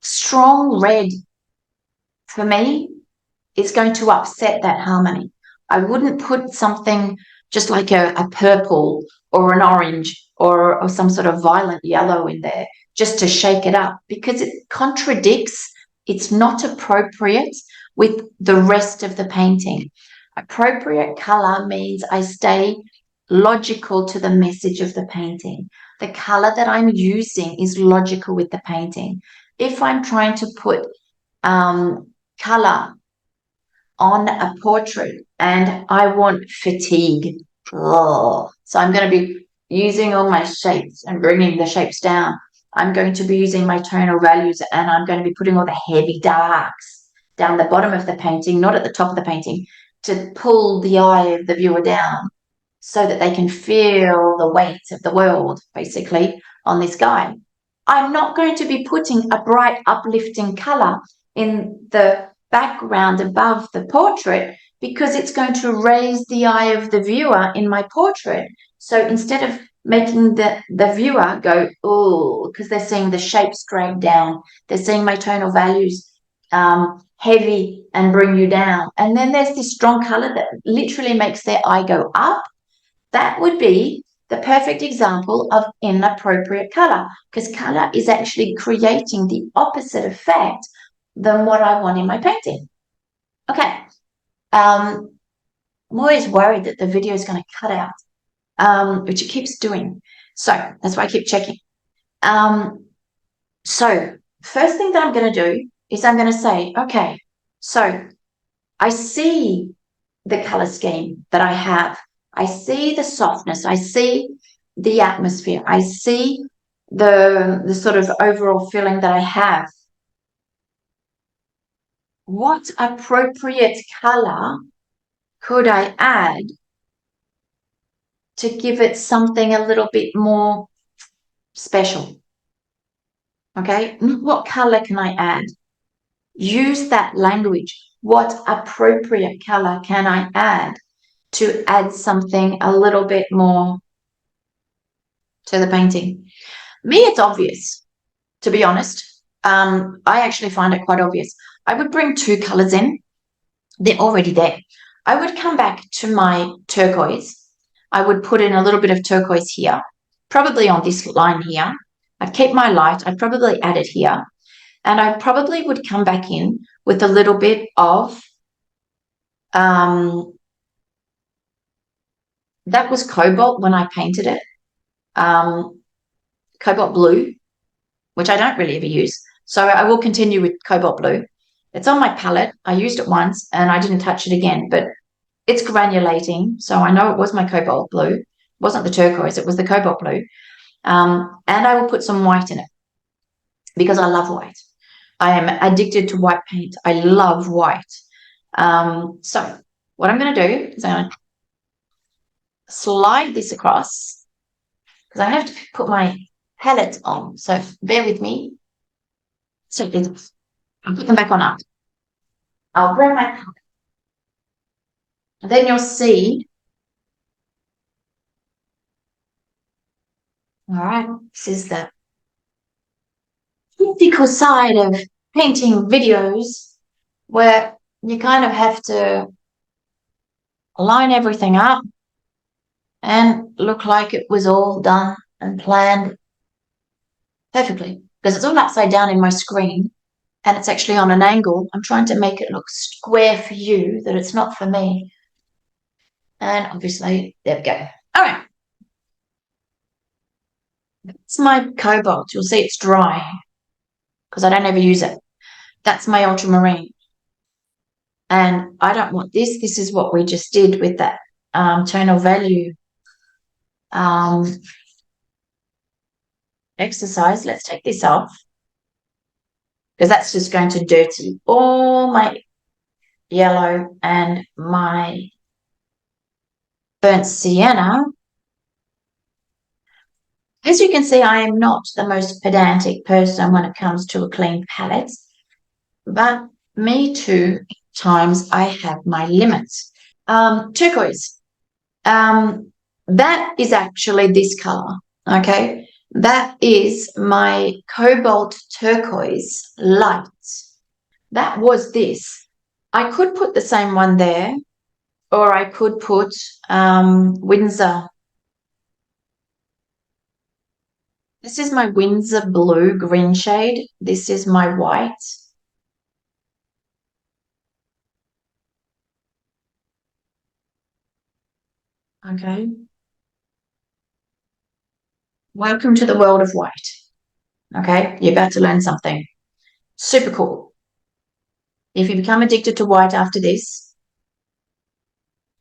Strong red, for me, is going to upset that harmony. I wouldn't put something just like a purple or an orange or some sort of violent yellow in there just to shake it up, because it contradicts. It's not appropriate with the rest of the painting. Appropriate color means I stay logical to the message of the painting. The color that I'm using is logical with the painting. If I'm trying to put color on a portrait and I want fatigue, so I'm going to be using all my shapes and bringing the shapes down. I'm going to be using my tonal values, and I'm going to be putting all the heavy darks down the bottom of the painting, not at the top of the painting, to pull the eye of the viewer down so that they can feel the weight of the world, basically, on this guy. I'm not going to be putting a bright, uplifting color in the background above the portrait, because it's going to raise the eye of the viewer in my portrait. So instead of making the viewer go, oh, because they're seeing the shapes drag down, they're seeing my tonal values heavy and bring you down. And then there's this strong color that literally makes their eye go up. That would be the perfect example of inappropriate color, because color is actually creating the opposite effect than what I want in my painting. Okay. I'm always worried that the video is going to cut out, which it keeps doing. So that's why I keep checking. So first thing that I'm going to do is I'm going to say, okay, so I see the color scheme that I have. I see the softness. I see the atmosphere. I see the sort of overall feeling that I have. What appropriate color could I add to give it something a little bit more special? Okay, what color can I add? Use that language. What appropriate color can I add to add something a little bit more to the painting? Me, it's obvious, to be honest. I actually find it quite obvious. I would bring two colors in. They're already there. I would come back to my turquoise. I would put in a little bit of turquoise here, probably on this line here. I'd keep my light. I'd probably add it here. And I probably would come back in with a little bit of, that was cobalt when I painted it, cobalt blue, which I don't really ever use. So I will continue with cobalt blue. It's on my palette. I used it once and I didn't touch it again, but it's granulating. So I know it was my cobalt blue. It wasn't the turquoise, it was the cobalt blue. And I will put some white in it. because I love white. I am addicted to white paint. I love white. So what I'm going to do is I'm going to slide this across because I have to put my palette on. So bear with me. So I'll put them back on up. I'll grab my palette. And then you'll see. All right, this is the physical side of painting videos where you kind of have to line everything up and look like it was all done and planned perfectly, because it's all upside down in my screen and it's actually on an angle. I'm trying to make it look square for you, that it's not for me. And obviously, there we go. All right. It's my cobalt. You'll see it's dry because I don't ever use it. That's my ultramarine. And I don't want this. This is what we just did with that tonal value exercise. Let's take this off because that's just going to dirty all my yellow and my burnt sienna. As you can see, I am not the most pedantic person when it comes to a clean palette, but me too, at times I have my limits. Turquoise. That is actually this color, okay? That is my cobalt turquoise light. That was this. I could put the same one there, or I could put Windsor. This is my Windsor blue green shade. This is my white. Okay. Welcome to the world of white. Okay, you're about to learn something. Super cool. If you become addicted to white after this,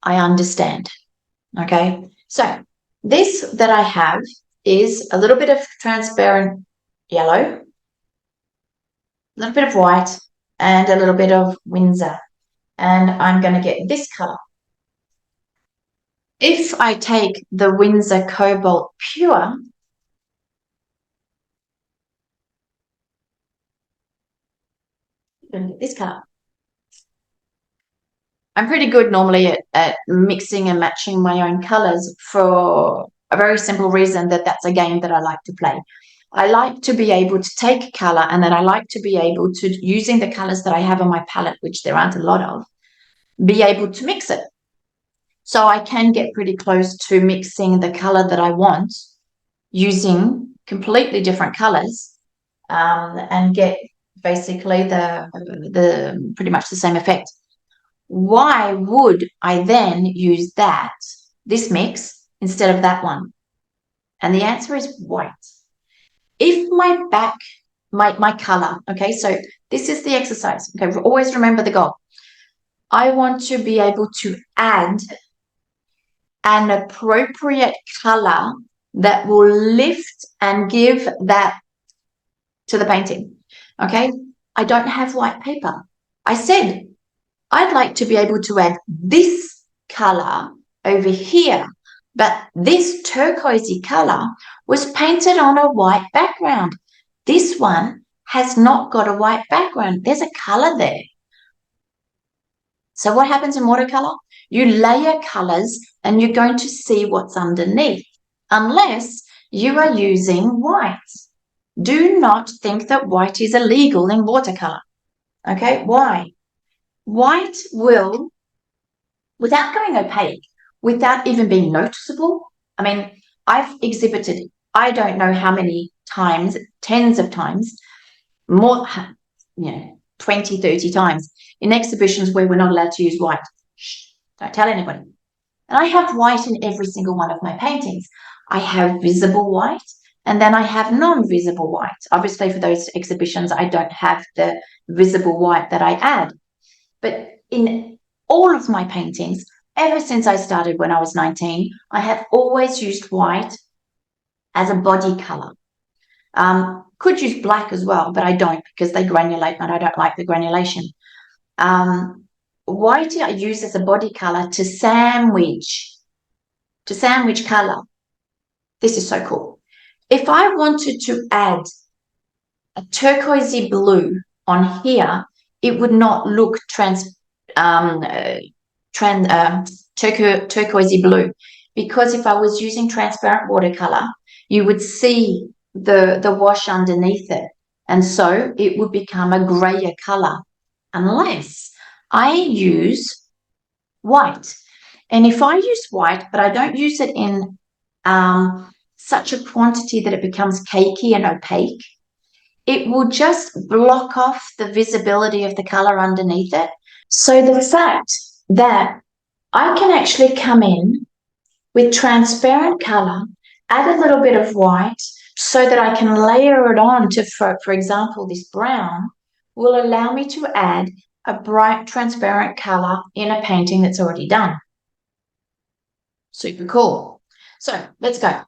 I understand. Okay, so this that I have is a little bit of transparent yellow, a little bit of white, and a little bit of Windsor. And I'm going to get this color. If I take the Windsor Cobalt Pure, and this color. I'm pretty good normally at mixing and matching my own colors for a very simple reason that that's a game that I like to play. I like to be able to take a color and then I like to be able to, using the colors that I have on my palette, which there aren't a lot of, be able to mix it. So I can get pretty close to mixing the color that I want using completely different colors and get basically the pretty much the same effect. Why would I then use this mix, instead of that one? And the answer is white. If my color, okay, so this is the exercise, okay, always remember the goal. I want to be able to add an appropriate color that will lift and give that to the painting, okay? I don't have white paper. I said I'd like to be able to add this color over here, but this turquoisey color was painted on a white background. This one has not got a white background. There's a color there. So what happens in watercolor? You layer colors and you're going to see what's underneath, unless you are using white. Do not think that white is illegal in watercolor. Okay, why? White will, without going opaque, without even being noticeable. I mean, I've exhibited, I don't know how many times, tens of times, more, 20, 30 times in exhibitions where we're not allowed to use white. Shh, don't tell anybody. And I have white in every single one of my paintings. I have visible white and then I have non-visible white. Obviously, for those exhibitions, I don't have the visible white that I add. But in all of my paintings, ever since I started when I was 19, I have always used white as a body color. Could use black as well, but I don't because they granulate and I don't like the granulation. White I use as a body color to sandwich color. This is so cool. If I wanted to add a turquoisey blue on here, it would not look turquoisey blue, because if I was using transparent watercolor, you would see the wash underneath it, and so it would become a grayer color unless I use white. And if I use white, but I don't use it in such a quantity that it becomes cakey and opaque, it will just block off the visibility of the color underneath it. So the fact that I can actually come in with transparent color, add a little bit of white so that I can layer it on to, for example, this brown, will allow me to add a bright transparent color in a painting that's already done. Super cool. So let's go.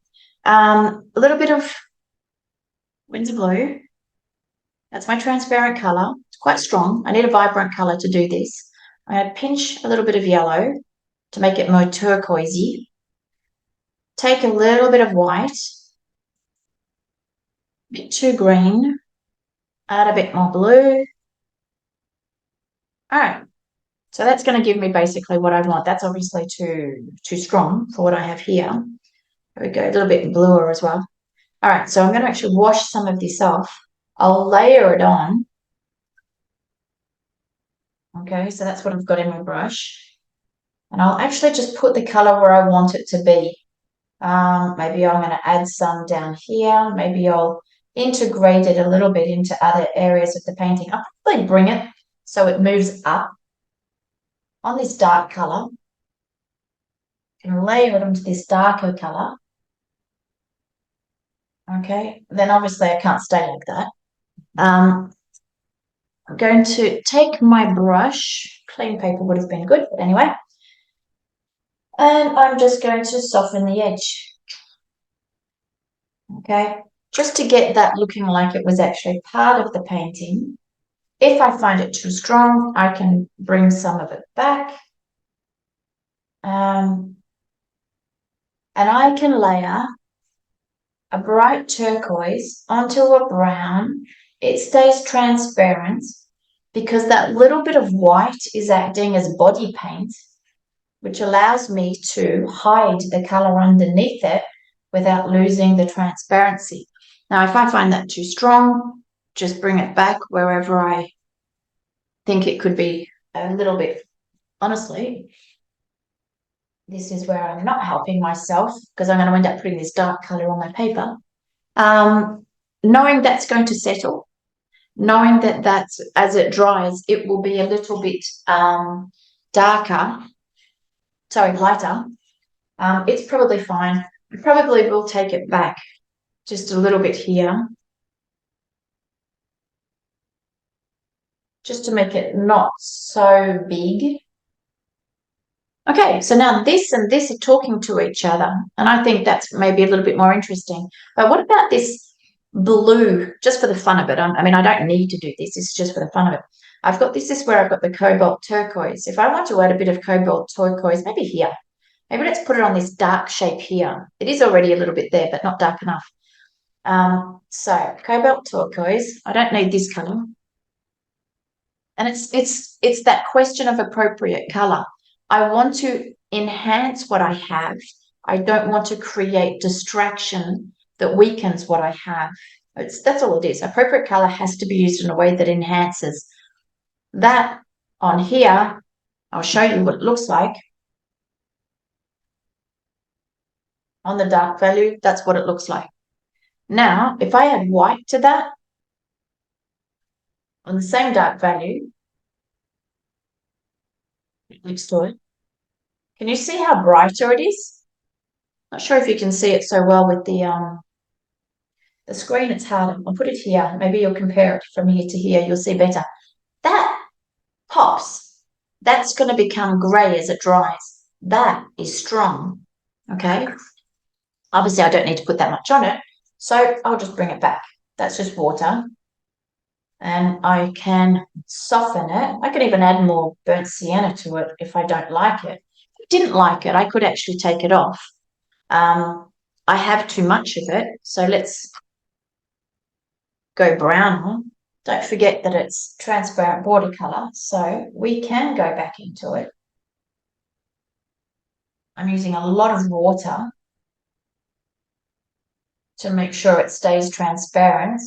A little bit of Winsor Blue. That's my transparent color. It's quite strong. I need a vibrant color to do this. I'm going to pinch a little bit of yellow to make it more turquoisey. Take a little bit of white, a bit too green, add a bit more blue. All right, so that's going to give me basically what I want. That's obviously too strong for what I have here. There we go, a little bit bluer as well. All right, so I'm going to actually wash some of this off. I'll layer it on. Okay, so that's what I've got in my brush. And I'll actually just put the color where I want it to be. Maybe I'm going to add some down here. Maybe I'll integrate it a little bit into other areas of the painting. I'll probably bring it so it moves up on this dark color. And layer it onto this darker color. Okay, then obviously I can't stay like that. I'm going to take my brush. Clean paper would have been good, but anyway. And I'm just going to soften the edge. Okay, just to get that looking like it was actually part of the painting. If I find it too strong, I can bring some of it back. And I can layer a bright turquoise onto a brown. It stays transparent because that little bit of white is acting as body paint, which allows me to hide the color underneath it without losing the transparency. Now, if I find that too strong, just bring it back wherever I think it could be a little bit. Honestly, this is where I'm not helping myself because I'm going to end up putting this dark color on my paper. Knowing that's going to settle, knowing that that's, as it dries, it will be a little bit lighter. It's probably fine. I probably will take it back just a little bit here, just to make it not so big. Okay, so now this and this are talking to each other, and I think that's maybe a little bit more interesting. But what about this blue, just for the fun of it? I mean, I don't need to do this. It's just for the fun of it. I've got this is where I've got the cobalt turquoise. If I want to add a bit of cobalt turquoise, maybe here. Maybe let's put it on this dark shape here. It is already a little bit there, but not dark enough. So cobalt turquoise. I don't need this color. And it's that question of appropriate color. I want to enhance what I have. I don't want to create distraction that weakens what I have. That's all it is. Appropriate color has to be used in a way that enhances. That on here, I'll show you what it looks like. On the dark value, that's what it looks like. Now, if I add white to that, on the same dark value, next to it, can you see how brighter it is? Not sure if you can see it so well with the screen. It's harder. I'll put it here. Maybe you'll compare it from here to here. You'll see better. That pops. That's going to become grey as it dries. That is strong. Okay. Obviously, I don't need to put that much on it, so I'll just bring it back. That's just water. And I can soften it. I could even add more burnt sienna to it if I don't like it. If I didn't like it, I could actually take it off. I have too much of it, so let's go brown. Don't forget that it's transparent watercolor, so we can go back into it. I'm using a lot of water to make sure it stays transparent.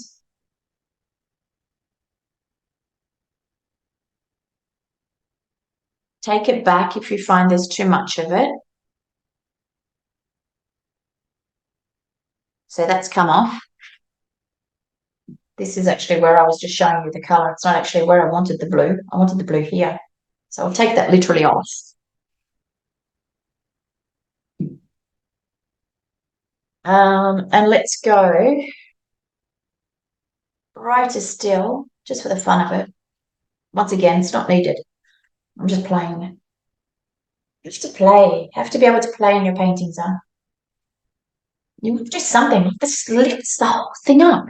Take it back if you find there's too much of it. So that's come off. This is actually where I was just showing you the color. It's not actually where I wanted the blue. I wanted the blue here. So I'll take that literally off. And let's go brighter still, just for the fun of it. Once again, it's not needed. I'm just playing it. You have to play. You have to be able to play in your paintings, huh? You want to do something. This lifts the whole thing up.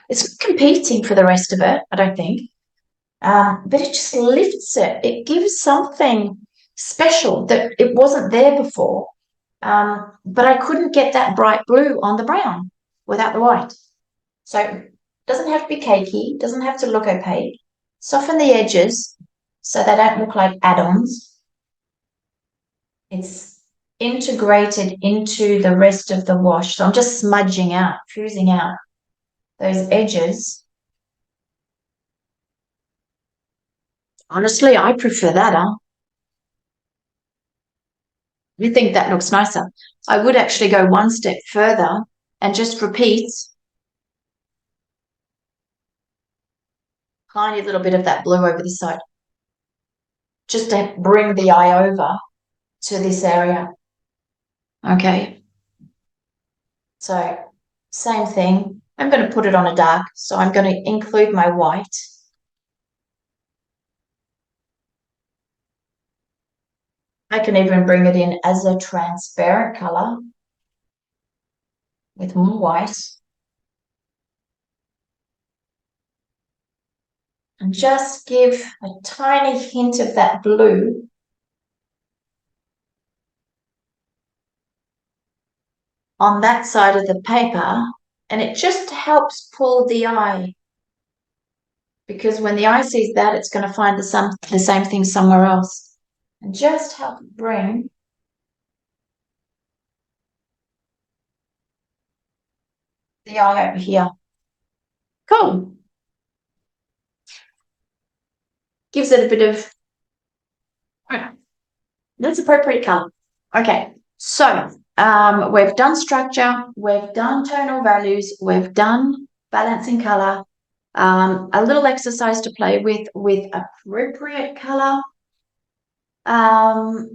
It's not competing for the rest of it, I don't think. But it just lifts it. It gives something special that it wasn't there before. But I couldn't get that bright blue on the brown without the white. So it doesn't have to be cakey, doesn't have to look opaque. Soften the edges so they don't look like add-ons. It's integrated into the rest of the wash. So I'm just smudging out, fusing out those edges. Honestly, I prefer that, huh? You think that looks nicer? I would actually go one step further and just repeat tiny little bit of that blue over this side, just to bring the eye over to this area. Okay. So same thing. I'm going to put it on a dark, so I'm going to include my white. I can even bring it in as a transparent color with more white. And just give a tiny hint of that blue on that side of the paper, and it just helps pull the eye, because when the eye sees that, it's going to find the same thing somewhere else, and just help bring the eye over here. Cool. Gives it a bit of, that's appropriate color. Okay, so we've done structure, we've done tonal values, we've done balancing color, a little exercise to play with appropriate color. The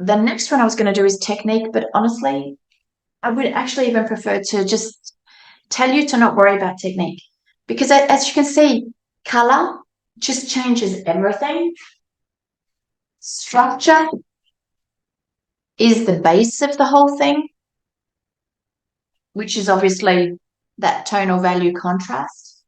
next one I was going to do is technique, but honestly, I would actually even prefer to just tell you to not worry about technique, because as you can see, color just changes everything. Structure is the base of the whole thing, which is obviously that tonal value contrast.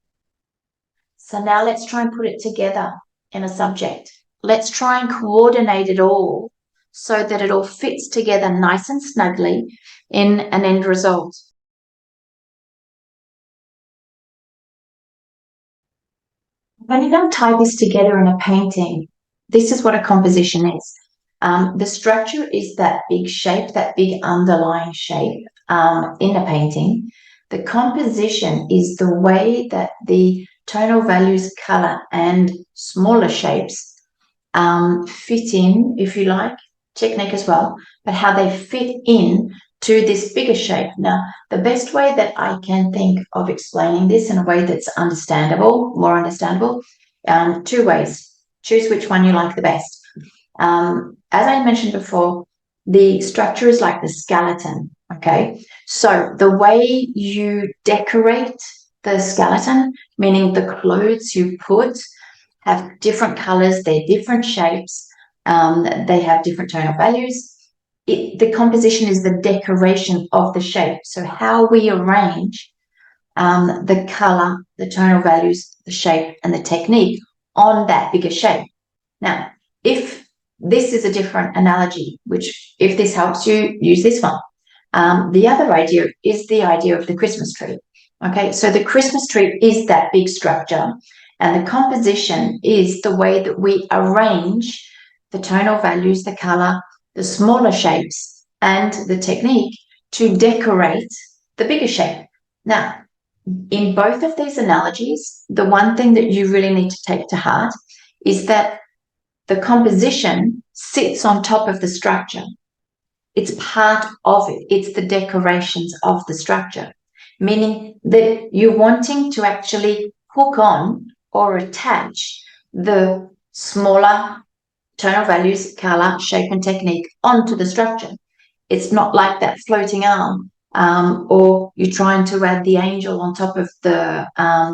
So now let's try and put it together in a subject. Let's try and coordinate it all so that it all fits together nice and snugly in an end result. When you're going to tie this together in a painting, this is what a composition is. The structure is that big shape, that big underlying shape in a painting. The composition is the way that the tonal values, color, and smaller shapes fit in, if you like, technique as well, but how they fit in to this bigger shape. Now, the best way that I can think of explaining this in a way that's understandable, more understandable, two ways. Choose which one you like the best. As I mentioned before, the structure is like the skeleton, okay? So the way you decorate the skeleton, meaning the clothes you put, have different colors, they're different shapes, they have different tonal values. The composition is the decoration of the shape. So how we arrange the color, the tonal values, the shape, and the technique on that bigger shape. Now, if this is a different analogy, which if this helps you, use this one. The other idea is the idea of the Christmas tree. Okay, so the Christmas tree is that big structure, and the composition is the way that we arrange the tonal values, the color, the smaller shapes, and the technique to decorate the bigger shape. Now, in both of these analogies, the one thing that you really need to take to heart is that the composition sits on top of the structure. It's part of it. It's the decorations of the structure, meaning that you're wanting to actually hook on or attach the smaller tonal values, color, shape, and technique onto the structure. It's not like that floating arm, or you're trying to add the angel on top of the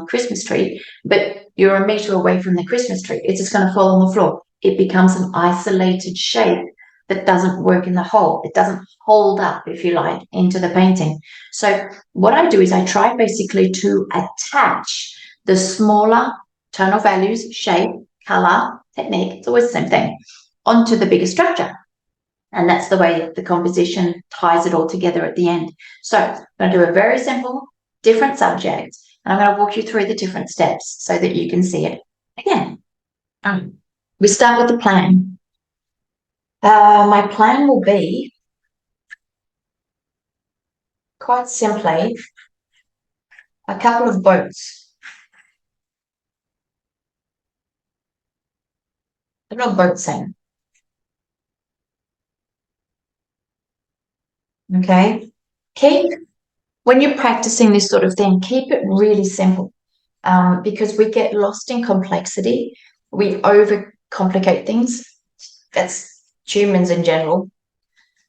Christmas tree, but you're a meter away from the Christmas tree. It's just going to fall on the floor. It becomes an isolated shape that doesn't work in the whole. It doesn't hold up, if you like, into the painting. So what I do is I try basically to attach the smaller tonal values, shape, color, technique, it's always the same thing, onto the bigger structure. And that's the way the composition ties it all together at the end. So I'm going to do a very simple, different subject, and I'm going to walk you through the different steps so that you can see it again. We start with the plan. My plan will be, quite simply, a couple of boats. A little boat scene. Okay? When you're practicing this sort of thing, keep it really simple, because we get lost in complexity. We overcomplicate things. That's humans in general,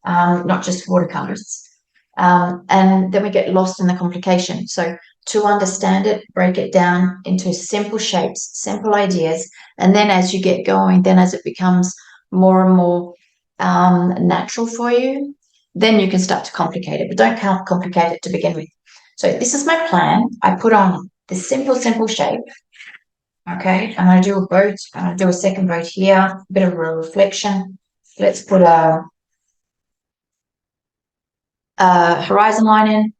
not just watercolorists. And then we get lost in the complication. So to understand it, break it down into simple shapes, simple ideas, and then as you get going, then as it becomes more and more natural for you, then you can start to complicate it, but don't complicate it to begin with. So this is my plan. I put on the simple shape. Okay, I'm going to do a boat. I'm going to do a second boat here, a bit of a reflection. Let's put a horizon line in.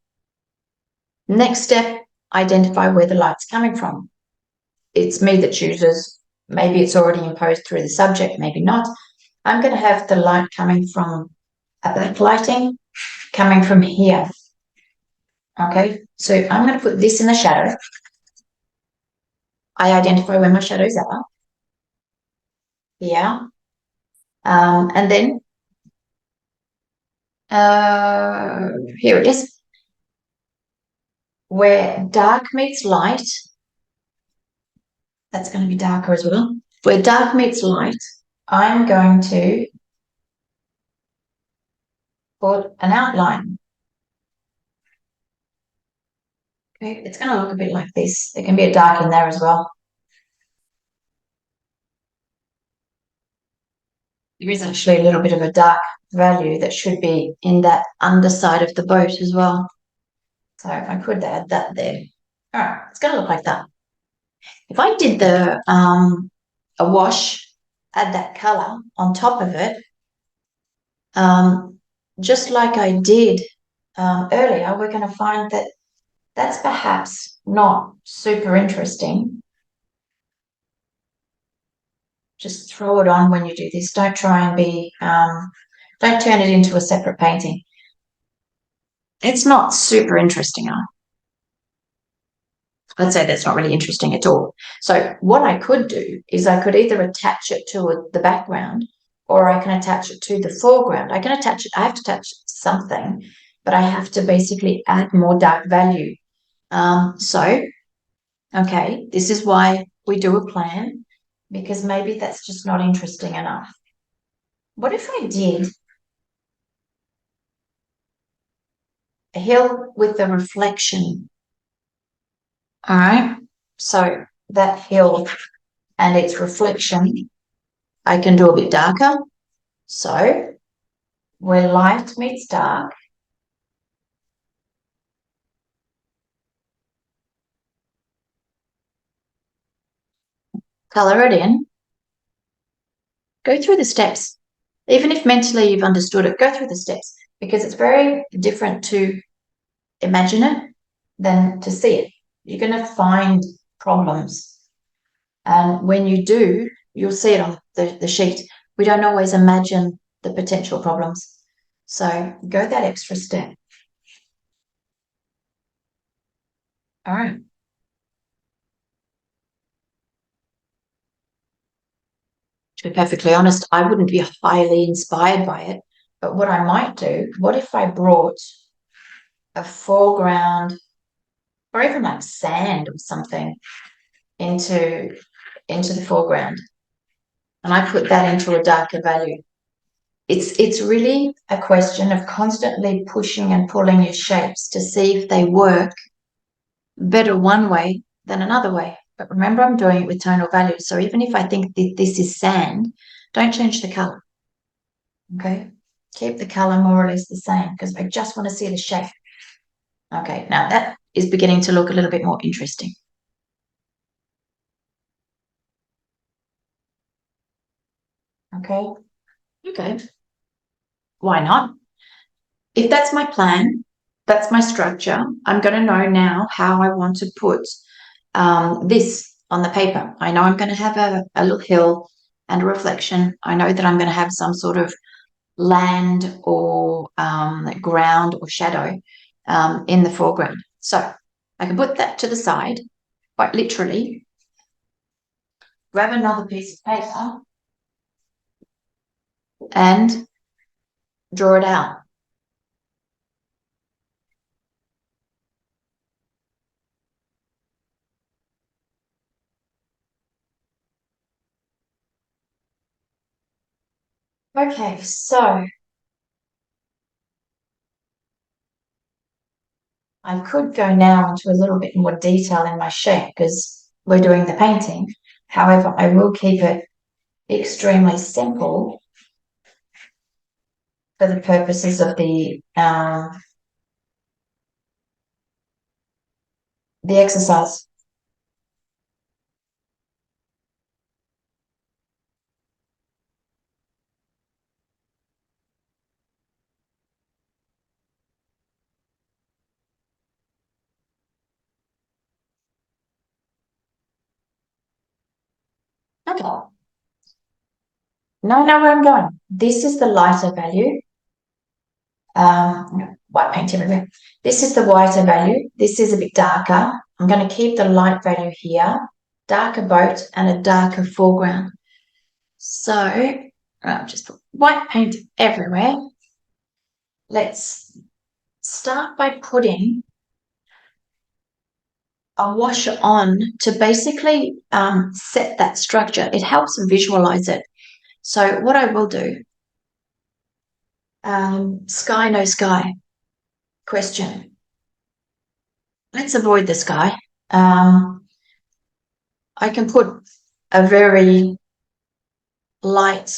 Next step, identify where the light's coming from. It's me that chooses. Maybe it's already imposed through the subject, maybe not. I'm going to have the light coming from a backlighting, coming from here. Okay, so I'm going to put this in the shadow. I identify where my shadows are. Yeah. And then here it is. Where dark meets light, that's going to be darker as well. Where dark meets light, I'm going to put an outline. Okay, it's going to look a bit like this. There can be a dark in there as well. There is actually a little bit of a dark value that should be in that underside of the boat as well. So I could add that there. All right, it's going to look like that. If I did the a wash, add that color on top of it, just like I did earlier, we're going to find that that's perhaps not super interesting. Just throw it on when you do this. Don't try and be, don't turn it into a separate painting. It's not super interesting. I'd say that's not really interesting at all. So what I could do is I could either attach it to the background, or I can attach it to the foreground. I can attach it, I have to attach something, but I have to basically add more dark value. Okay, this is why we do a plan, because maybe that's just not interesting enough. What if I did a hill with a reflection? All right, so that hill and its reflection, I can do a bit darker. So where light meets dark, colour it in, go through the steps. Even if mentally you've understood it, go through the steps, because it's very different to imagine it than to see it. You're going to find problems. And when you do, you'll see it on the sheet. We don't always imagine the potential problems. So go that extra step. All right. To be perfectly honest, I wouldn't be highly inspired by it. But what I might do, what if I brought a foreground or even like sand or something into the foreground, and I put that into a darker value? It's really a question of constantly pushing and pulling your shapes to see if they work better one way than another way. But remember, I'm doing it with tonal values. So even if I think that this is sand, don't change the color. Okay. Keep the color more or less the same, because I just want to see the shape. Okay. Now that is beginning to look a little bit more interesting. Okay. Okay. Why not? If that's my plan, that's my structure, I'm going to know now how I want to put this on the paper. I know I'm going to have a little hill and a reflection. I know that I'm going to have some sort of land or ground or shadow in the foreground. So I can put that to the side, quite literally, grab another piece of paper and draw it out. Okay, so I could go now into a little bit more detail in my shape because we're doing the painting. However, I will keep it extremely simple for the purposes of the exercise. Okay. Now I know where I'm going. This is the lighter value. White paint everywhere. This is the whiter value. This is a bit darker. I'm going to keep the light value here, darker boat and a darker foreground. So I'll just put white paint everywhere. Let's start by putting a wash on to basically set that structure. It helps visualize it. So what I will do, sky, no sky question. Let's avoid the sky. I can put a very light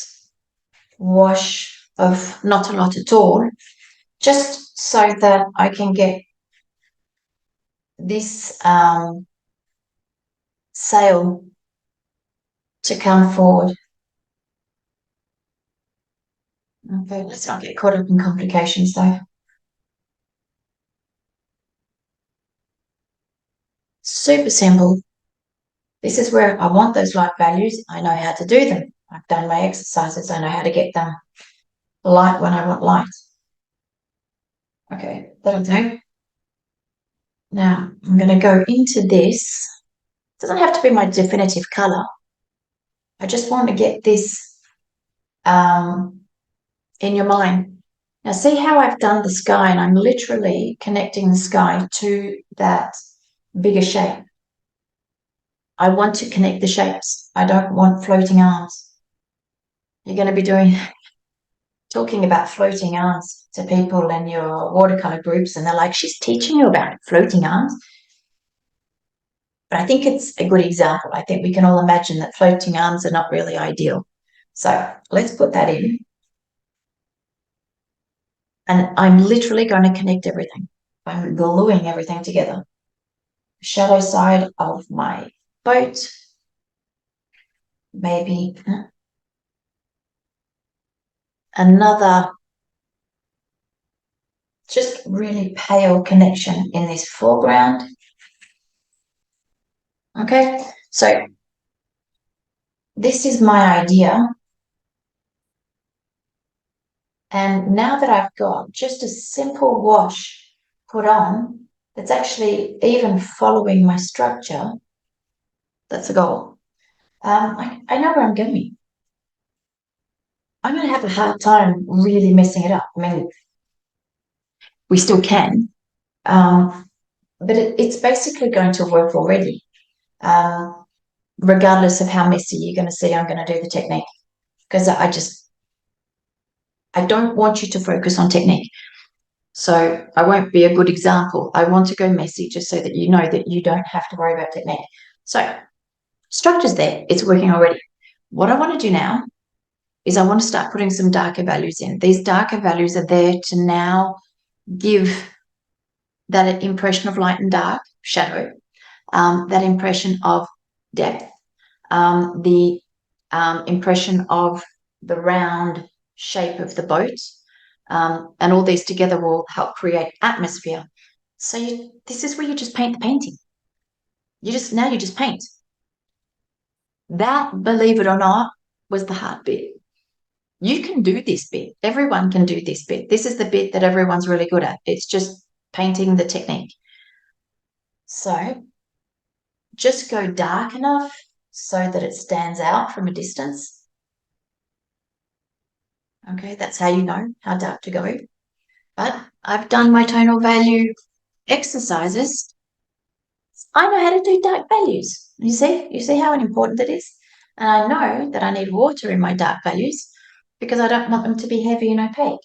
wash of not a lot at all, just so that I can get this sail to come forward. Okay, let's not get caught up in complications though. Super simple. This is where I want those light values. I know how to do them. I've done my exercises. I know how to get them light when I want light. Okay, that'll do. Now I'm going to go into this. It doesn't have to be my definitive color. I just want to get this in your mind. Now see how I've done the sky, and I'm literally connecting the sky to that bigger shape. I want to connect the shapes. I don't want floating arms. You're going to be talking about floating arms to people in your watercolor groups, and they're like, she's teaching you about floating arms. But I think it's a good example. I think we can all imagine that floating arms are not really ideal. So let's put that in. And I'm literally going to connect everything. I'm gluing everything together. Shadow side of my boat. maybe another just really pale connection in this foreground. Okay, so this is my idea. And now that I've got just a simple wash put on that's actually even following my structure, that's the goal. I know where I'm going. I'm going to have a hard time really messing it up. I mean, we still can, but it's basically going to work already. Regardless of how messy you're going to see I'm going to do the technique, because I don't want you to focus on technique. So I won't be a good example. I want to go messy just so that you know that you don't have to worry about technique. So structure's there. It's working already. What I want to do now is I want to start putting some darker values in. These darker values are there to now give that impression of light and dark, shadow, that impression of depth, the impression of the round shape of the boat, and all these together will help create atmosphere. So this is where you just paint the painting. You just paint. That, believe it or not, was the hard bit. You can do this bit. Everyone can do this bit. This is the bit that everyone's really good at. It's just painting the technique. So just go dark enough so that it stands out from a distance. Okay, that's how you know how dark to go. But I've done my tonal value exercises. I know how to do dark values. You see how important it is? And I know that I need water in my dark values because I don't want them to be heavy and opaque.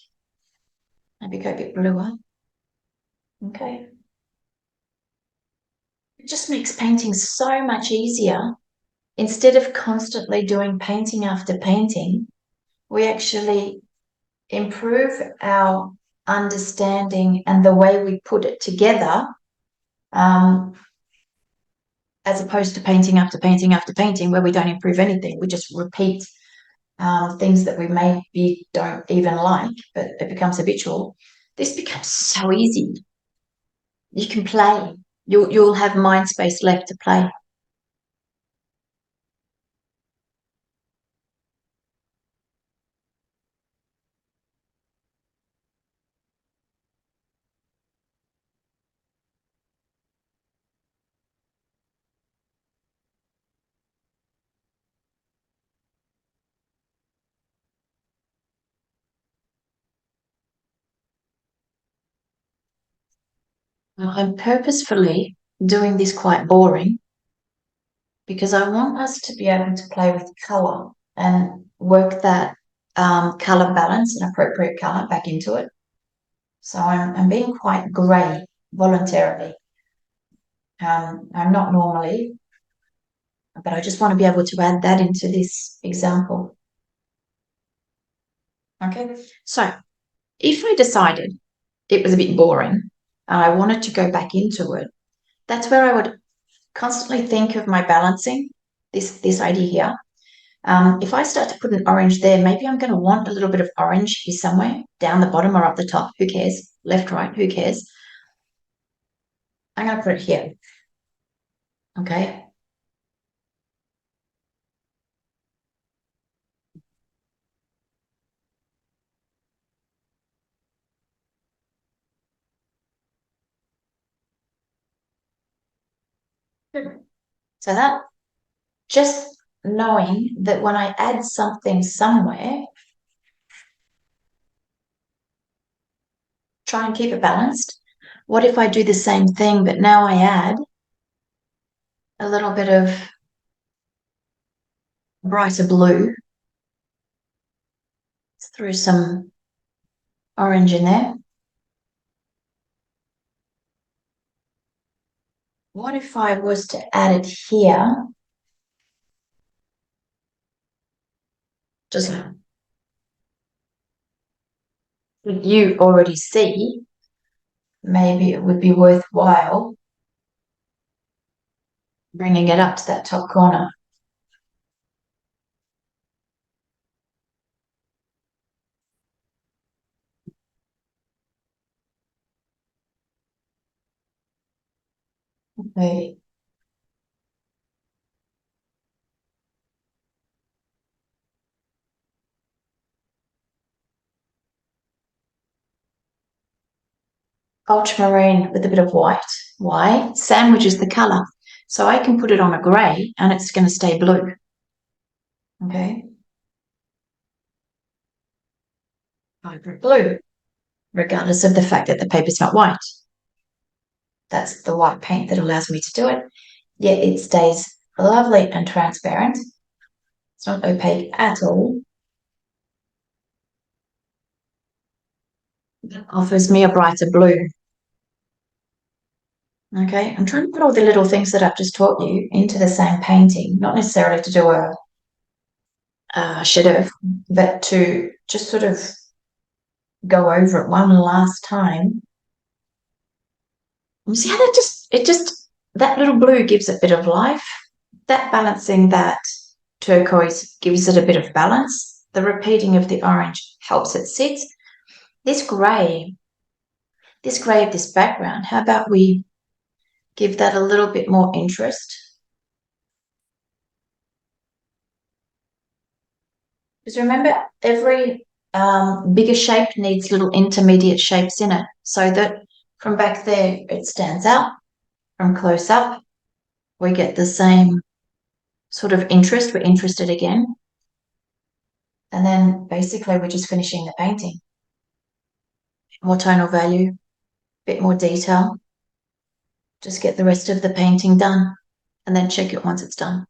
Maybe go a bit bluer. Okay. It just makes painting so much easier. Instead of constantly doing painting after painting, we actually improve our understanding and the way we put it together, as opposed to painting after painting after painting where we don't improve anything. We just repeat things that we maybe don't even like, but it becomes habitual. This becomes so easy. You can play. You'll have mind space left to play. I'm purposefully doing this quite boring because I want us to be able to play with colour and work that colour balance and appropriate colour back into it. So I'm being quite grey voluntarily. I'm not normally, but I just want to be able to add that into this example. Okay, so if I decided it was a bit boring and I wanted to go back into it, that's where I would constantly think of my balancing, this idea here. If I start to put an orange there, maybe I'm going to want a little bit of orange here somewhere, down the bottom or up the top, who cares? Left, right, who cares? I'm going to put it here, okay? So that, just knowing that when I add something somewhere, try and keep it balanced. What if I do the same thing, but now I add a little bit of brighter blue, through some orange in there. What if I was to add it here? Just you already see, maybe it would be worthwhile bringing it up to that top corner. Okay. Ultramarine with a bit of white. Why? Sandwiches the colour. So I can put it on a grey and it's going to stay blue. Okay. Vibrant blue, regardless of the fact that the paper's not white. That's the white paint that allows me to do it. Yet it stays lovely and transparent. It's not opaque at all. It offers me a brighter blue. Okay, I'm trying to put all the little things that I've just taught you into the same painting, not necessarily to do a chef d'oeuvre, but to just sort of go over it one last time. You see how that little blue gives it a bit of life. That balancing that turquoise gives it a bit of balance. The repeating of the orange helps it sit. This grey of this background, how about we give that a little bit more interest? Because remember, every bigger shape needs little intermediate shapes in it so that from back there it stands out. From close up, we get the same sort of interest. We're interested again. And then basically we're just finishing the painting. More tonal value, bit more detail. Just get the rest of the painting done and then check it once it's done.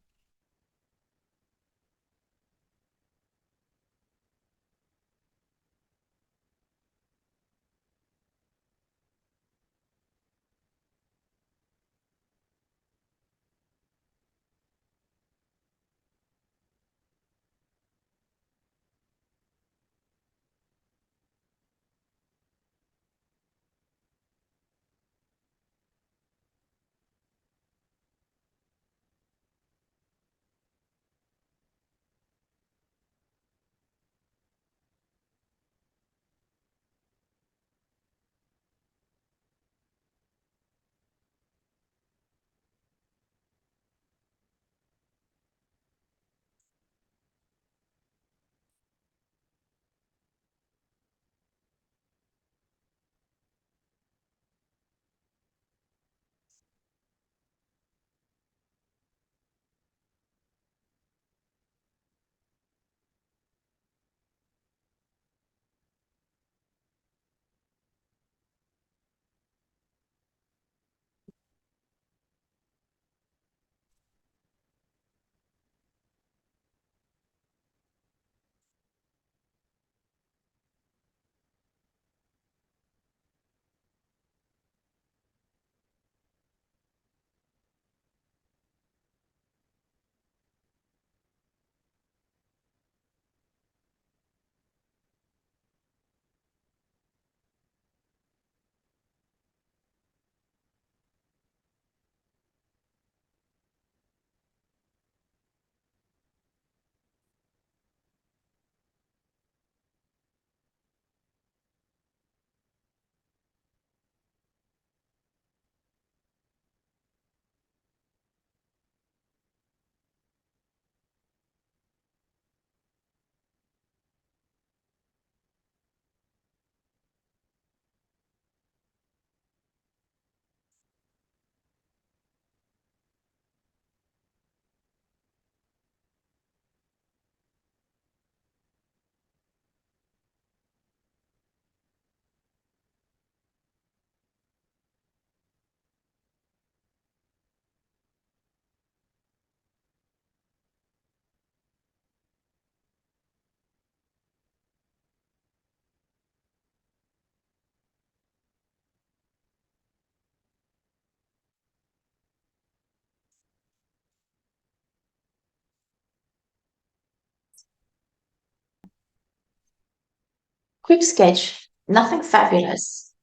Quick sketch, nothing fabulous.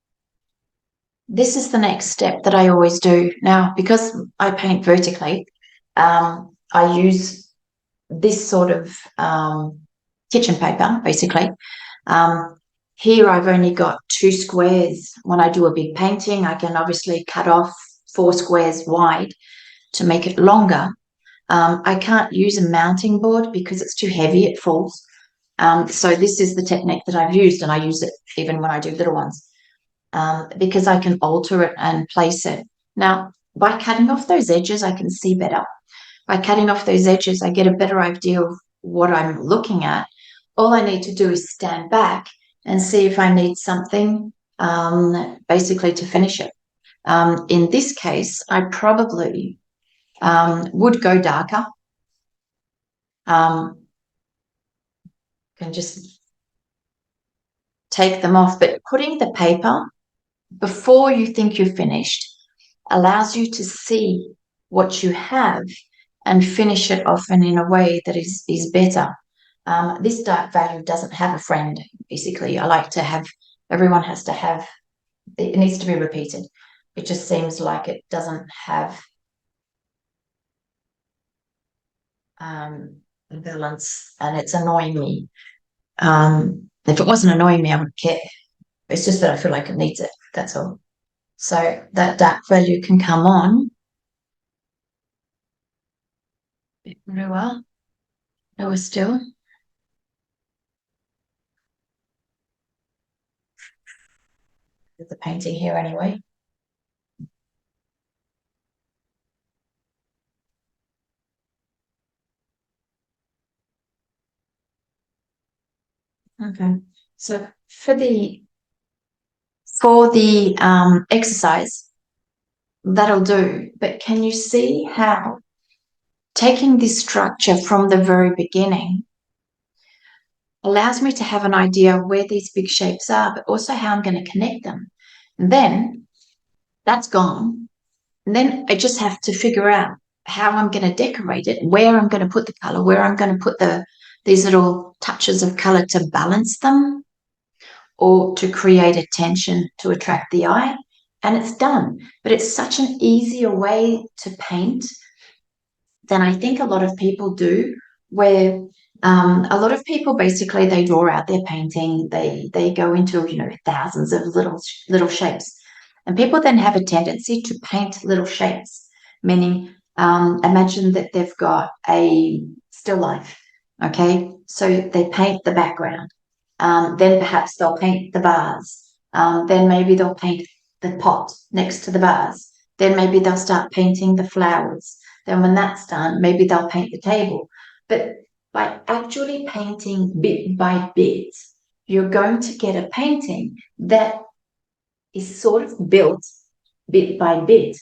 This is the next step that I always do. Now, because I paint vertically, I use this sort of kitchen paper, basically. Um, Here I've only got 2 squares. When I do a big painting, I can obviously cut off 4 squares wide to make it longer. I can't use a mounting board because it's too heavy, it falls. So this is the technique that I've used, and I use it even when I do little ones, because I can alter it and place it. Now, by cutting off those edges, I can see better. By cutting off those edges, I get a better idea of what I'm looking at. All I need to do is stand back and see if I need something, basically to finish it. In this case, I probably would go darker. Can just take them off, but putting the paper before you think you're finished allows you to see what you have and finish it off in a way that is better. This dark value doesn't have a friend, basically. I like to have, everyone has to have, it needs to be repeated. It just seems like it doesn't have balance, and it's annoying me. If it wasn't annoying me, I wouldn't care. It's just that I feel like it needs it, that's all. So that dark value can come on. A bit lower still. The painting here anyway. Okay, so for the exercise, that'll do. But can you see how taking this structure from the very beginning allows me to have an idea of where these big shapes are, but also how I'm going to connect them. And then that's gone. And then I just have to figure out how I'm going to decorate it, where I'm going to put the color, where I'm going to put these little touches of color to balance them or to create a tension to attract the eye. And it's done. But it's such an easier way to paint than I think a lot of people do, where a lot of people basically, they draw out their painting, they go into, thousands of little shapes. And people then have a tendency to paint little shapes, meaning imagine that they've got a still life, okay? So they paint the background. Then perhaps they'll paint the bars. Then maybe they'll paint the pot next to the bars. Then maybe they'll start painting the flowers. Then when that's done, maybe they'll paint the table. But by actually painting bit by bit, you're going to get a painting that is sort of built bit by bit.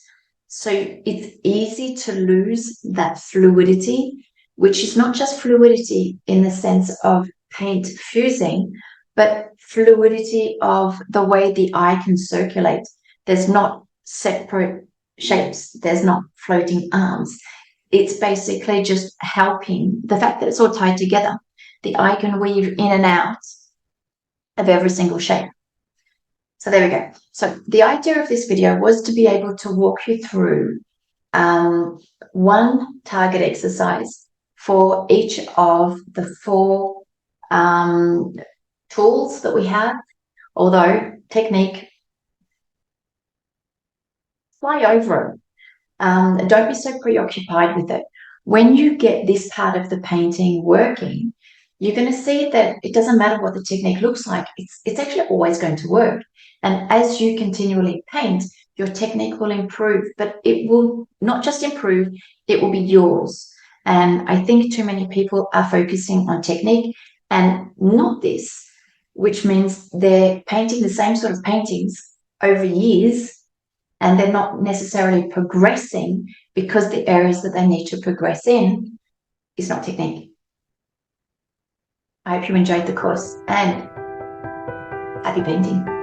So it's easy to lose that fluidity, which is not just fluidity in the sense of paint fusing, but fluidity of the way the eye can circulate. There's not separate shapes. There's not floating arms. It's basically just helping the fact that it's all tied together. The eye can weave in and out of every single shape. So there we go. So the idea of this video was to be able to walk you through one target exercise for each of the 4 tools that we have, although technique, fly over it. Don't be so preoccupied with it. When you get this part of the painting working, you're going to see that it doesn't matter what the technique looks like. It's actually always going to work. And as you continually paint, your technique will improve, but it will not just improve, it will be yours. And I think too many people are focusing on technique and not this, which means they're painting the same sort of paintings over years, and they're not necessarily progressing because the areas that they need to progress in is not technique. I hope you enjoyed the course, and happy painting.